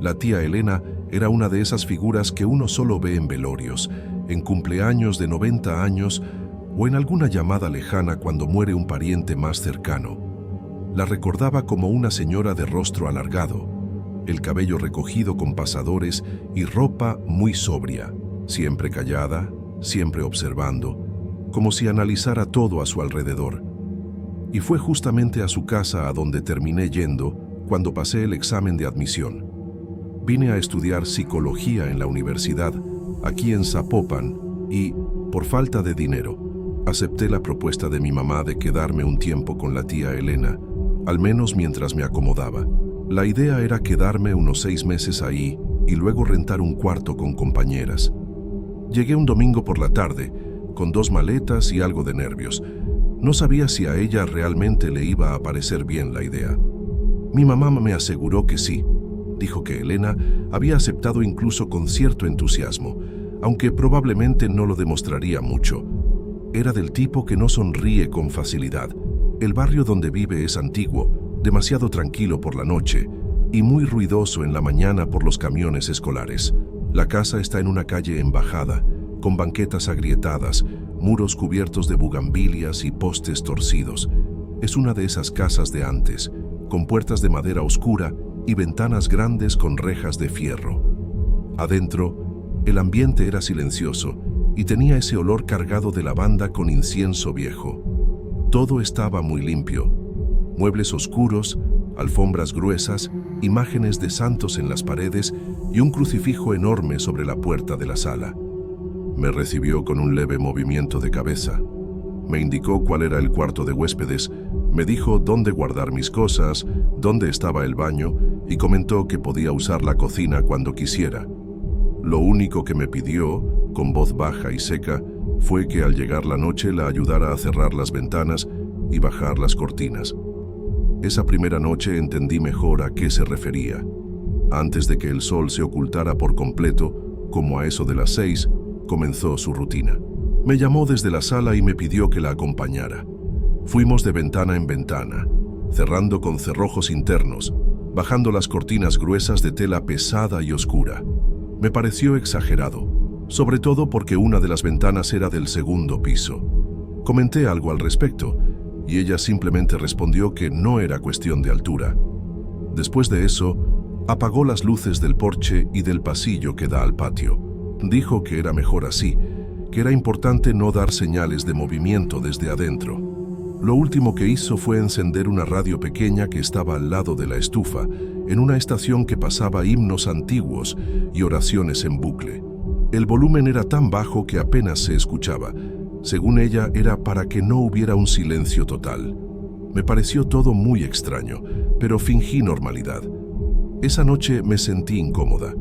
La tía Elena era una de esas figuras que uno solo ve en velorios, en cumpleaños de 90 años o en alguna llamada lejana cuando muere un pariente más cercano. La recordaba como una señora de rostro alargado, el cabello recogido con pasadores y ropa muy sobria, siempre callada, siempre observando, como si analizara todo a su alrededor. Y fue justamente a su casa a donde terminé yendo cuando pasé el examen de admisión. Vine a estudiar psicología en la universidad, aquí en Zapopan, y, por falta de dinero, acepté la propuesta de mi mamá de quedarme un tiempo con la tía Elena, al menos mientras me acomodaba. La idea era quedarme unos 6 meses ahí y luego rentar un cuarto con compañeras. Llegué un domingo por la tarde, con 2 maletas y algo de nervios. No sabía si a ella realmente le iba a parecer bien la idea. Mi mamá me aseguró que sí, Dijo que Elena había aceptado incluso con cierto entusiasmo, aunque probablemente no lo demostraría mucho. Era del tipo que no sonríe con facilidad. El barrio donde vive es antiguo, demasiado tranquilo por la noche y muy ruidoso en la mañana por los camiones escolares. La casa está en una calle en bajada, con banquetas agrietadas, muros cubiertos de bugambilias y postes torcidos. Es una de esas casas de antes, con puertas de madera oscura y ventanas grandes con rejas de fierro. Adentro, el ambiente era silencioso y tenía ese olor cargado de lavanda con incienso viejo. Todo estaba muy limpio. Muebles oscuros, alfombras gruesas, imágenes de santos en las paredes y un crucifijo enorme sobre la puerta de la sala. Me recibió con un leve movimiento de cabeza. Me indicó cuál era el cuarto de huéspedes, me dijo dónde guardar mis cosas, dónde estaba el baño y comentó que podía usar la cocina cuando quisiera. Lo único que me pidió, con voz baja y seca, fue que al llegar la noche la ayudara a cerrar las ventanas y bajar las cortinas. Esa primera noche entendí mejor a qué se refería. Antes de que el sol se ocultara por completo, como a eso de las 6, comenzó su rutina. Me llamó desde la sala y me pidió que la acompañara. Fuimos de ventana en ventana, cerrando con cerrojos internos, bajando las cortinas gruesas de tela pesada y oscura. Me pareció exagerado, sobre todo porque una de las ventanas era del segundo piso. Comenté algo al respecto, y ella simplemente respondió que no era cuestión de altura. Después de eso, apagó las luces del porche y del pasillo que da al patio. Dijo que era mejor así, que era importante no dar señales de movimiento desde adentro. Lo último que hizo fue encender una radio pequeña que estaba al lado de la estufa, en una estación que pasaba himnos antiguos y oraciones en bucle. El volumen era tan bajo que apenas se escuchaba. Según ella, era para que no hubiera un silencio total. Me pareció todo muy extraño, pero fingí normalidad. Esa noche me sentí incómoda,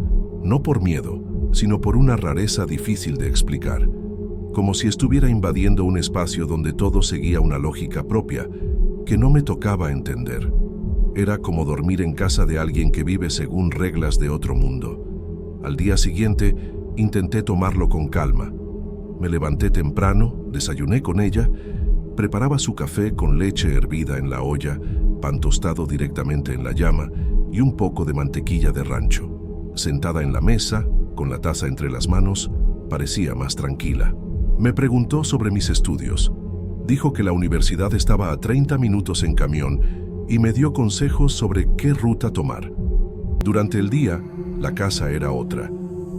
no por miedo, sino por una rareza difícil de explicar, como si estuviera invadiendo un espacio donde todo seguía una lógica propia que no me tocaba entender. Era como dormir en casa de alguien que vive según reglas de otro mundo. Al día siguiente, intenté tomarlo con calma. Me levanté temprano, desayuné con ella, preparaba su café con leche hervida en la olla, pan tostado directamente en la llama y un poco de mantequilla de rancho. Sentada en la mesa, con la taza entre las manos, parecía más tranquila. Me preguntó sobre mis estudios. Dijo que la universidad estaba a 30 minutos en camión y me dio consejos sobre qué ruta tomar. Durante el día, la casa era otra,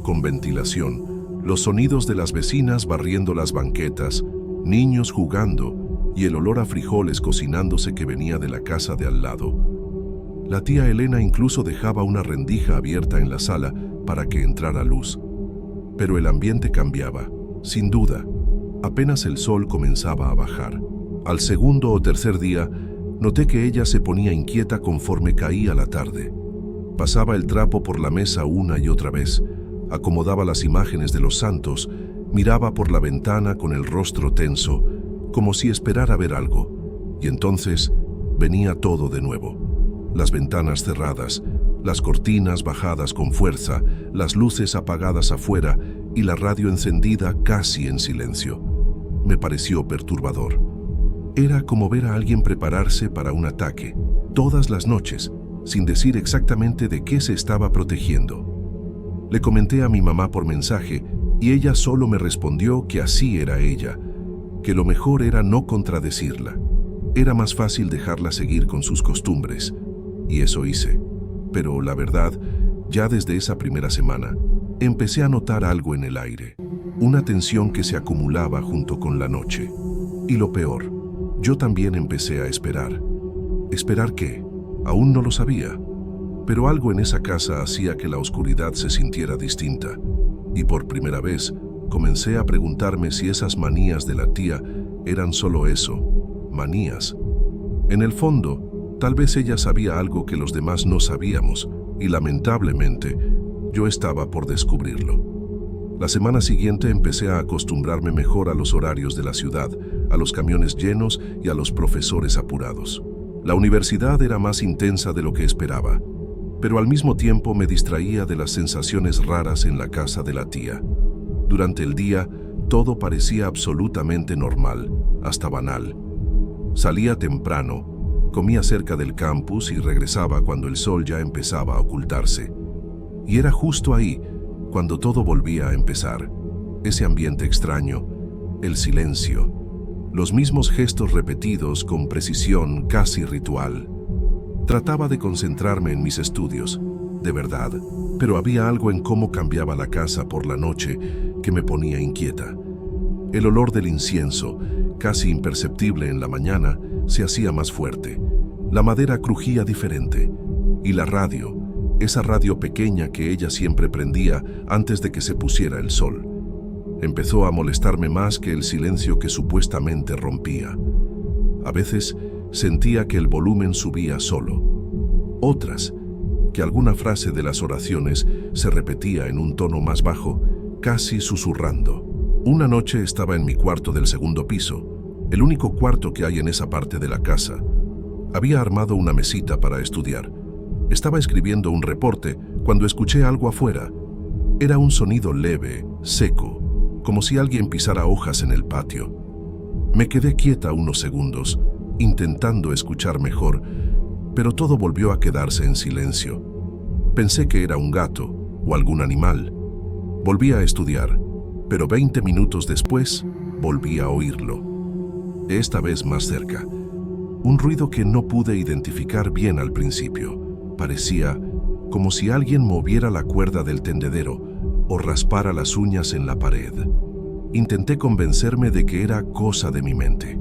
con ventilación, los sonidos de las vecinas barriendo las banquetas, niños jugando y el olor a frijoles cocinándose que venía de la casa de al lado. La tía Elena incluso dejaba una rendija abierta en la sala para que entrara luz. Pero el ambiente cambiaba, sin duda. Apenas el sol comenzaba a bajar. Al segundo o tercer día, noté que ella se ponía inquieta conforme caía la tarde. Pasaba el trapo por la mesa una y otra vez, acomodaba las imágenes de los santos, miraba por la ventana con el rostro tenso, como si esperara ver algo, y entonces venía todo de nuevo. Las ventanas cerradas, las cortinas bajadas con fuerza, las luces apagadas afuera y la radio encendida casi en silencio. Me pareció perturbador. Era como ver a alguien prepararse para un ataque, todas las noches, sin decir exactamente de qué se estaba protegiendo. Le comenté a mi mamá por mensaje y ella solo me respondió que así era ella, que lo mejor era no contradecirla. Era más fácil dejarla seguir con sus costumbres, y eso hice. Pero la verdad, ya desde esa primera semana, empecé a notar algo en el aire, una tensión que se acumulaba junto con la noche. Y lo peor, yo también empecé a esperar. ¿Esperar qué? Aún no lo sabía. Pero algo en esa casa hacía que la oscuridad se sintiera distinta. Y por primera vez, comencé a preguntarme si esas manías de la tía eran solo eso, manías. En el fondo, tal vez ella sabía algo que los demás no sabíamos, y lamentablemente, yo estaba por descubrirlo. La semana siguiente empecé a acostumbrarme mejor a los horarios de la ciudad, a los camiones llenos y a los profesores apurados. La universidad era más intensa de lo que esperaba, pero al mismo tiempo me distraía de las sensaciones raras en la casa de la tía. Durante el día, todo parecía absolutamente normal, hasta banal. Salía temprano, comía cerca del campus y regresaba cuando el sol ya empezaba a ocultarse. Y era justo ahí, cuando todo volvía a empezar. Ese ambiente extraño, el silencio, los mismos gestos repetidos con precisión casi ritual. Trataba de concentrarme en mis estudios, de verdad, pero había algo en cómo cambiaba la casa por la noche que me ponía inquieta. El olor del incienso, casi imperceptible en la mañana, se hacía más fuerte. La madera crujía diferente. Y la radio, esa radio pequeña que ella siempre prendía antes de que se pusiera el sol, empezó a molestarme más que el silencio que supuestamente rompía. A veces sentía que el volumen subía solo. Otras, que alguna frase de las oraciones se repetía en un tono más bajo, casi susurrando. Una noche estaba en mi cuarto del segundo piso, el único cuarto que hay en esa parte de la casa. Había armado una mesita para estudiar. Estaba escribiendo un reporte cuando escuché algo afuera. Era un sonido leve, seco, como si alguien pisara hojas en el patio. Me quedé quieta unos segundos, intentando escuchar mejor, pero todo volvió a quedarse en silencio. Pensé que era un gato o algún animal. Volví a estudiar, pero 20 minutos después volví a oírlo. Esta vez más cerca. Un ruido que no pude identificar bien al principio. Parecía como si alguien moviera la cuerda del tendedero o raspara las uñas en la pared. Intenté convencerme de que era cosa de mi mente.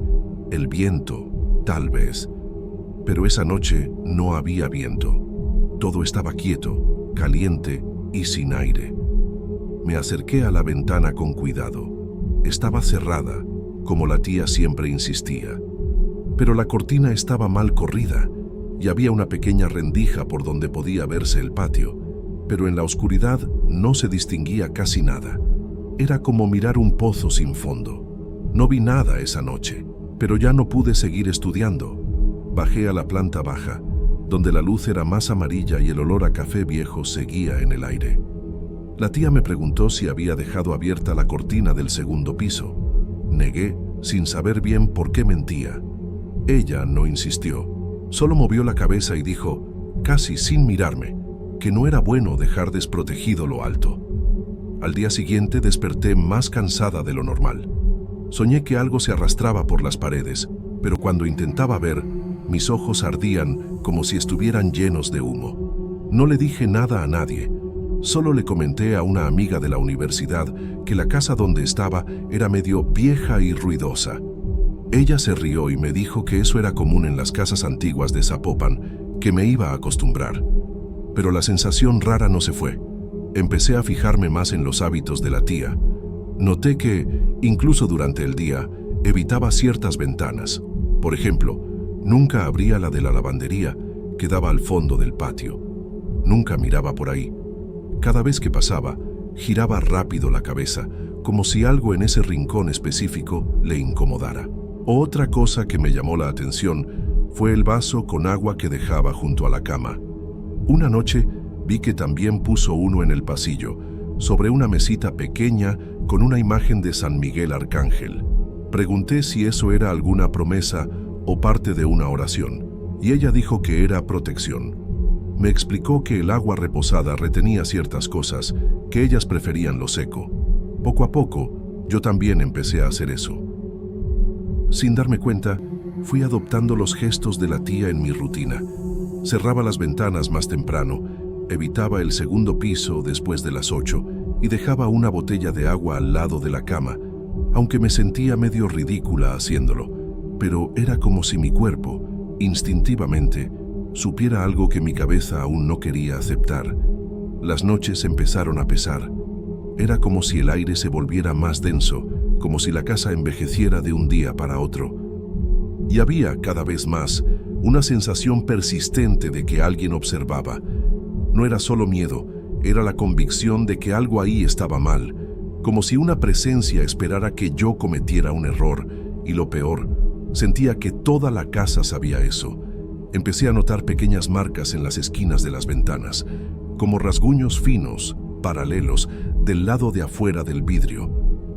El viento, tal vez. Pero esa noche no había viento. Todo estaba quieto, caliente y sin aire. Me acerqué a la ventana con cuidado. Estaba cerrada, como la tía siempre insistía. Pero la cortina estaba mal corrida y había una pequeña rendija por donde podía verse el patio, pero en la oscuridad no se distinguía casi nada. Era como mirar un pozo sin fondo. No vi nada esa noche, pero ya no pude seguir estudiando. Bajé a la planta baja, donde la luz era más amarilla y el olor a café viejo seguía en el aire. La tía me preguntó si había dejado abierta la cortina del segundo piso. Negué, sin saber bien por qué mentía. Ella no insistió, solo movió la cabeza y dijo, casi sin mirarme, que no era bueno dejar desprotegido lo alto. Al día siguiente desperté más cansada de lo normal. Soñé que algo se arrastraba por las paredes, pero cuando intentaba ver, mis ojos ardían como si estuvieran llenos de humo. No le dije nada a nadie, solo le comenté a una amiga de la universidad que la casa donde estaba era medio vieja y ruidosa. Ella se rió y me dijo que eso era común en las casas antiguas de Zapopan, que me iba a acostumbrar. Pero la sensación rara no se fue. Empecé a fijarme más en los hábitos de la tía. Noté que, incluso durante el día, evitaba ciertas ventanas. Por ejemplo, nunca abría la de la lavandería, que daba al fondo del patio. Nunca miraba por ahí. Cada vez que pasaba, giraba rápido la cabeza, como si algo en ese rincón específico le incomodara. Otra cosa que me llamó la atención fue el vaso con agua que dejaba junto a la cama. Una noche vi que también puso uno en el pasillo, sobre una mesita pequeña con una imagen de San Miguel Arcángel. Pregunté si eso era alguna promesa o parte de una oración, y ella dijo que era protección. Me explicó que el agua reposada retenía ciertas cosas, que ellas preferían lo seco. Poco a poco, yo también empecé a hacer eso. Sin darme cuenta, fui adoptando los gestos de la tía en mi rutina. Cerraba las ventanas más temprano, evitaba el segundo piso después de las 8 y dejaba una botella de agua al lado de la cama, aunque me sentía medio ridícula haciéndolo, pero era como si mi cuerpo, instintivamente, supiera algo que mi cabeza aún no quería aceptar. Las noches empezaron a pesar. Era como si el aire se volviera más denso, como si la casa envejeciera de un día para otro. Y había cada vez más una sensación persistente de que alguien observaba. No era solo miedo, era la convicción de que algo ahí estaba mal, como si una presencia esperara que yo cometiera un error, y lo peor, sentía que toda la casa sabía eso. Empecé a notar pequeñas marcas en las esquinas de las ventanas, como rasguños finos, paralelos, del lado de afuera del vidrio.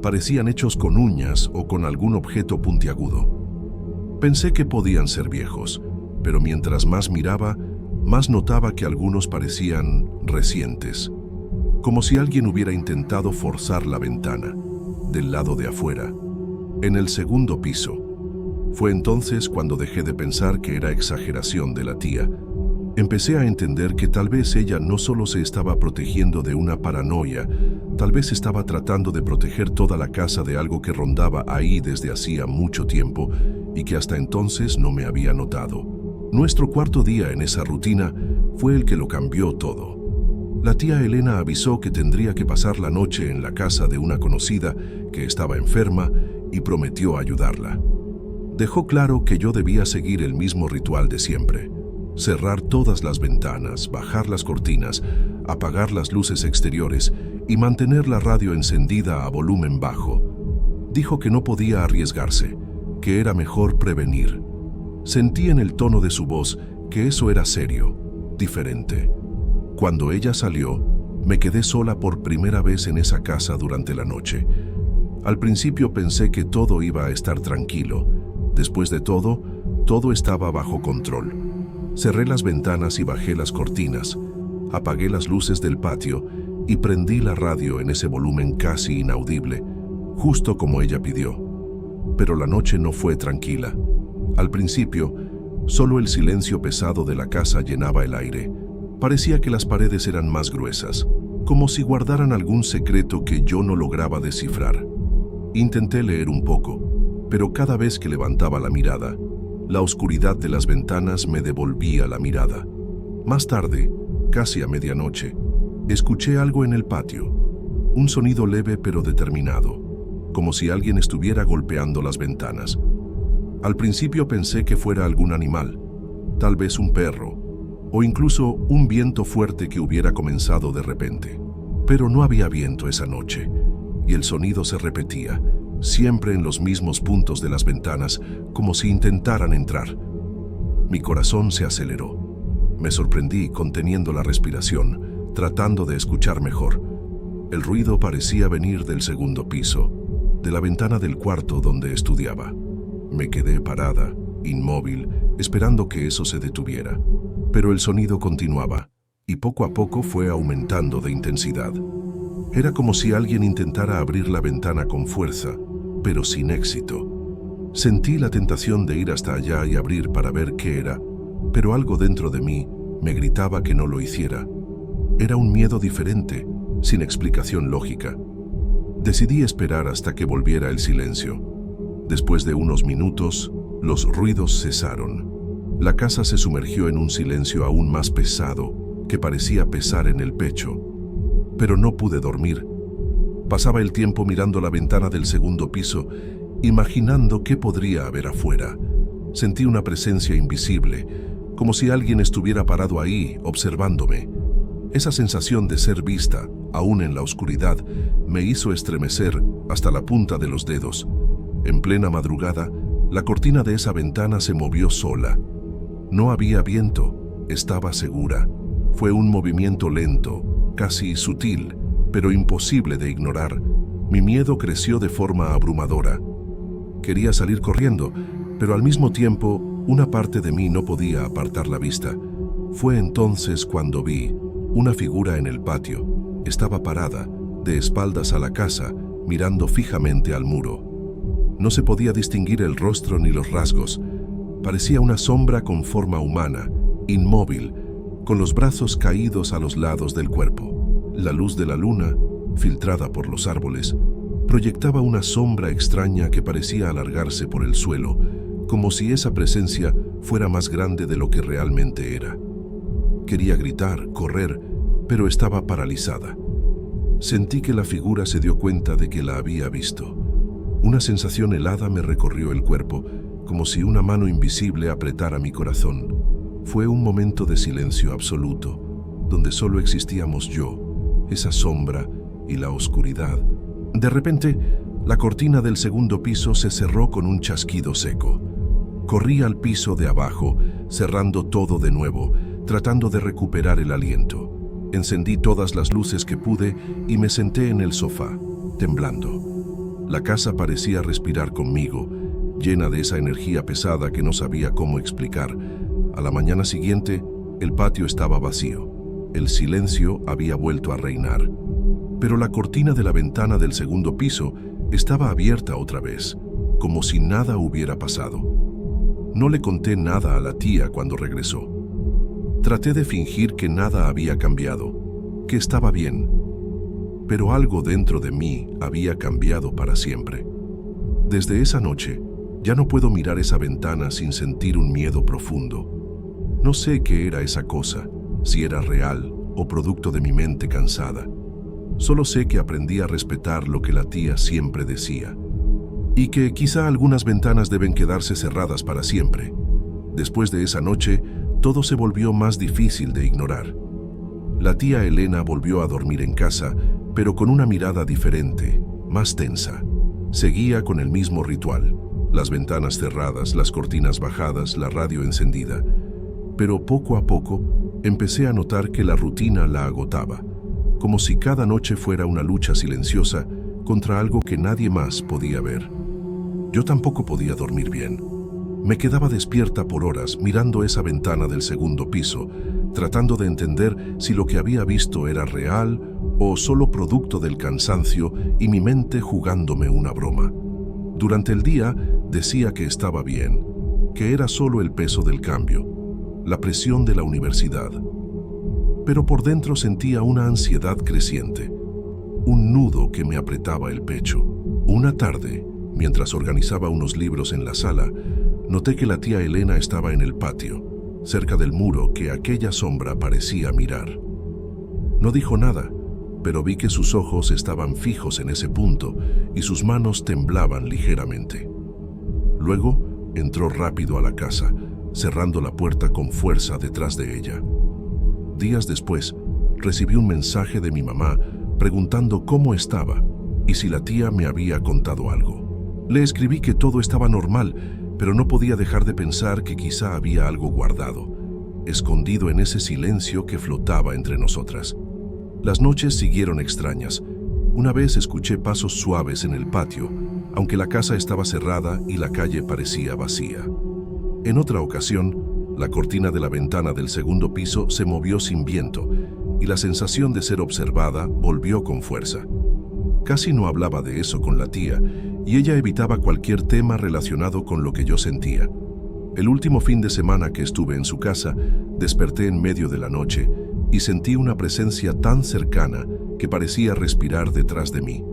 Parecían hechos con uñas o con algún objeto puntiagudo. Pensé que podían ser viejos, pero mientras más miraba, más notaba que algunos parecían recientes, como si alguien hubiera intentado forzar la ventana, del lado de afuera, en el segundo piso. Fue entonces cuando dejé de pensar que era exageración de la tía. Empecé a entender que tal vez ella no solo se estaba protegiendo de una paranoia, tal vez estaba tratando de proteger toda la casa de algo que rondaba ahí desde hacía mucho tiempo y que hasta entonces no me había notado. Nuestro cuarto día en esa rutina fue el que lo cambió todo. La tía Elena avisó que tendría que pasar la noche en la casa de una conocida que estaba enferma y prometió ayudarla. Dejó claro que yo debía seguir el mismo ritual de siempre: cerrar todas las ventanas, bajar las cortinas, apagar las luces exteriores y mantener la radio encendida a volumen bajo. Dijo que no podía arriesgarse, que era mejor prevenir. Sentí en el tono de su voz que eso era serio, diferente. Cuando ella salió, me quedé sola por primera vez en esa casa durante la noche. Al principio pensé que todo iba a estar tranquilo. Después de todo, todo estaba bajo control. Cerré las ventanas y bajé las cortinas, apagué las luces del patio y prendí la radio en ese volumen casi inaudible, justo como ella pidió. Pero la noche no fue tranquila. Al principio, solo el silencio pesado de la casa llenaba el aire. Parecía que las paredes eran más gruesas, como si guardaran algún secreto que yo no lograba descifrar. Intenté leer un poco, pero cada vez que levantaba la mirada, la oscuridad de las ventanas me devolvía la mirada. Más tarde, casi a medianoche, escuché algo en el patio, un sonido leve pero determinado, como si alguien estuviera golpeando las ventanas. Al principio pensé que fuera algún animal, tal vez un perro, o incluso un viento fuerte que hubiera comenzado de repente. Pero no había viento esa noche, y el sonido se repetía, siempre en los mismos puntos de las ventanas, como si intentaran entrar. Mi corazón se aceleró. Me sorprendí conteniendo la respiración, tratando de escuchar mejor. El ruido parecía venir del segundo piso, de la ventana del cuarto donde estudiaba. Me quedé parada, inmóvil, esperando que eso se detuviera. Pero el sonido continuaba, y poco a poco fue aumentando de intensidad. Era como si alguien intentara abrir la ventana con fuerza, pero sin éxito. Sentí la tentación de ir hasta allá y abrir para ver qué era, pero algo dentro de mí me gritaba que no lo hiciera. Era un miedo diferente, sin explicación lógica. Decidí esperar hasta que volviera el silencio. Después de unos minutos, los ruidos cesaron. La casa se sumergió en un silencio aún más pesado, que parecía pesar en el pecho. Pero no pude dormir. Pasaba el tiempo mirando la ventana del segundo piso, imaginando qué podría haber afuera. Sentí una presencia invisible, como si alguien estuviera parado ahí, observándome. Esa sensación de ser vista, aún en la oscuridad, me hizo estremecer hasta la punta de los dedos. En plena madrugada, la cortina de esa ventana se movió sola. No había viento, estaba segura. Fue un movimiento lento, casi sutil, pero imposible de ignorar. Mi miedo creció de forma abrumadora. Quería salir corriendo, pero al mismo tiempo, una parte de mí no podía apartar la vista. Fue entonces cuando vi una figura en el patio. Estaba parada, de espaldas a la casa, mirando fijamente al muro. No se podía distinguir el rostro ni los rasgos. Parecía una sombra con forma humana, inmóvil, con los brazos caídos a los lados del cuerpo. La luz de la luna, filtrada por los árboles, proyectaba una sombra extraña que parecía alargarse por el suelo, como si esa presencia fuera más grande de lo que realmente era. Quería gritar, correr, pero estaba paralizada. Sentí que la figura se dio cuenta de que la había visto. Una sensación helada me recorrió el cuerpo, como si una mano invisible apretara mi corazón. Fue un momento de silencio absoluto, donde solo existíamos yo, esa sombra y la oscuridad. De repente, la cortina del segundo piso se cerró con un chasquido seco. Corrí al piso de abajo, cerrando todo de nuevo, tratando de recuperar el aliento. Encendí todas las luces que pude y me senté en el sofá, temblando. La casa parecía respirar conmigo, llena de esa energía pesada que no sabía cómo explicar. A la mañana siguiente, el patio estaba vacío. El silencio había vuelto a reinar. Pero la cortina de la ventana del segundo piso estaba abierta otra vez, como si nada hubiera pasado. No le conté nada a la tía cuando regresó. Traté de fingir que nada había cambiado, que estaba bien. Pero algo dentro de mí había cambiado para siempre. Desde esa noche, ya no puedo mirar esa ventana sin sentir un miedo profundo. No sé qué era esa cosa, si era real o producto de mi mente cansada. Solo sé que aprendí a respetar lo que la tía siempre decía. Y que quizá algunas ventanas deben quedarse cerradas para siempre. Después de esa noche, todo se volvió más difícil de ignorar. La tía Elena volvió a dormir en casa, pero con una mirada diferente, más tensa. Seguía con el mismo ritual, las ventanas cerradas, las cortinas bajadas, la radio encendida. Pero poco a poco, empecé a notar que la rutina la agotaba, como si cada noche fuera una lucha silenciosa contra algo que nadie más podía ver. Yo tampoco podía dormir bien. Me quedaba despierta por horas mirando esa ventana del segundo piso, tratando de entender si lo que había visto era real o solo producto del cansancio y mi mente jugándome una broma. Durante el día decía que estaba bien, que era solo el peso del cambio, la presión de la universidad. Pero por dentro sentía una ansiedad creciente, un nudo que me apretaba el pecho. Una tarde, mientras organizaba unos libros en la sala, noté que la tía Elena estaba en el patio, cerca del muro que aquella sombra parecía mirar. No dijo nada, pero vi que sus ojos estaban fijos en ese punto y sus manos temblaban ligeramente. Luego entró rápido a la casa, cerrando la puerta con fuerza detrás de ella. Días después, recibí un mensaje de mi mamá preguntando cómo estaba y si la tía me había contado algo. Le escribí que todo estaba normal, pero no podía dejar de pensar que quizá había algo guardado, escondido en ese silencio que flotaba entre nosotras. Las noches siguieron extrañas. Una vez escuché pasos suaves en el patio, aunque la casa estaba cerrada y la calle parecía vacía. En otra ocasión, la cortina de la ventana del segundo piso se movió sin viento y la sensación de ser observada volvió con fuerza. Casi no hablaba de eso con la tía y ella evitaba cualquier tema relacionado con lo que yo sentía. El último fin de semana que estuve en su casa, desperté en medio de la noche y sentí una presencia tan cercana que parecía respirar detrás de mí.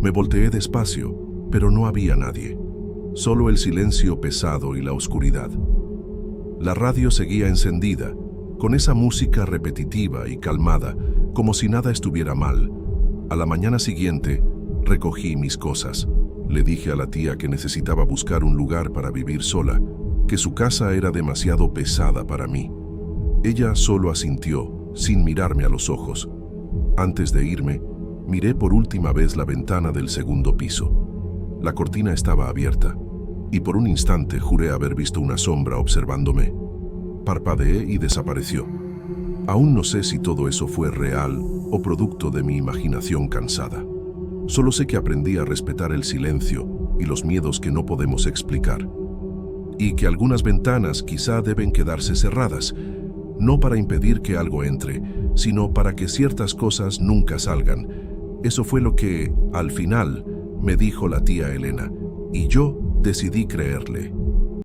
Me volteé despacio, pero no había nadie, solo el silencio pesado y la oscuridad. La radio seguía encendida, con esa música repetitiva y calmada, como si nada estuviera mal. A la mañana siguiente, recogí mis cosas. Le dije a la tía que necesitaba buscar un lugar para vivir sola, que su casa era demasiado pesada para mí. Ella solo asintió, sin mirarme a los ojos. Antes de irme, miré por última vez la ventana del segundo piso. La cortina estaba abierta, y por un instante juré haber visto una sombra observándome. Parpadeé y desapareció. Aún no sé si todo eso fue real o producto de mi imaginación cansada. Solo sé que aprendí a respetar el silencio y los miedos que no podemos explicar. Y que algunas ventanas quizá deben quedarse cerradas, no para impedir que algo entre, sino para que ciertas cosas nunca salgan. Eso fue lo que, al final, me dijo la tía Elena, y yo decidí creerle.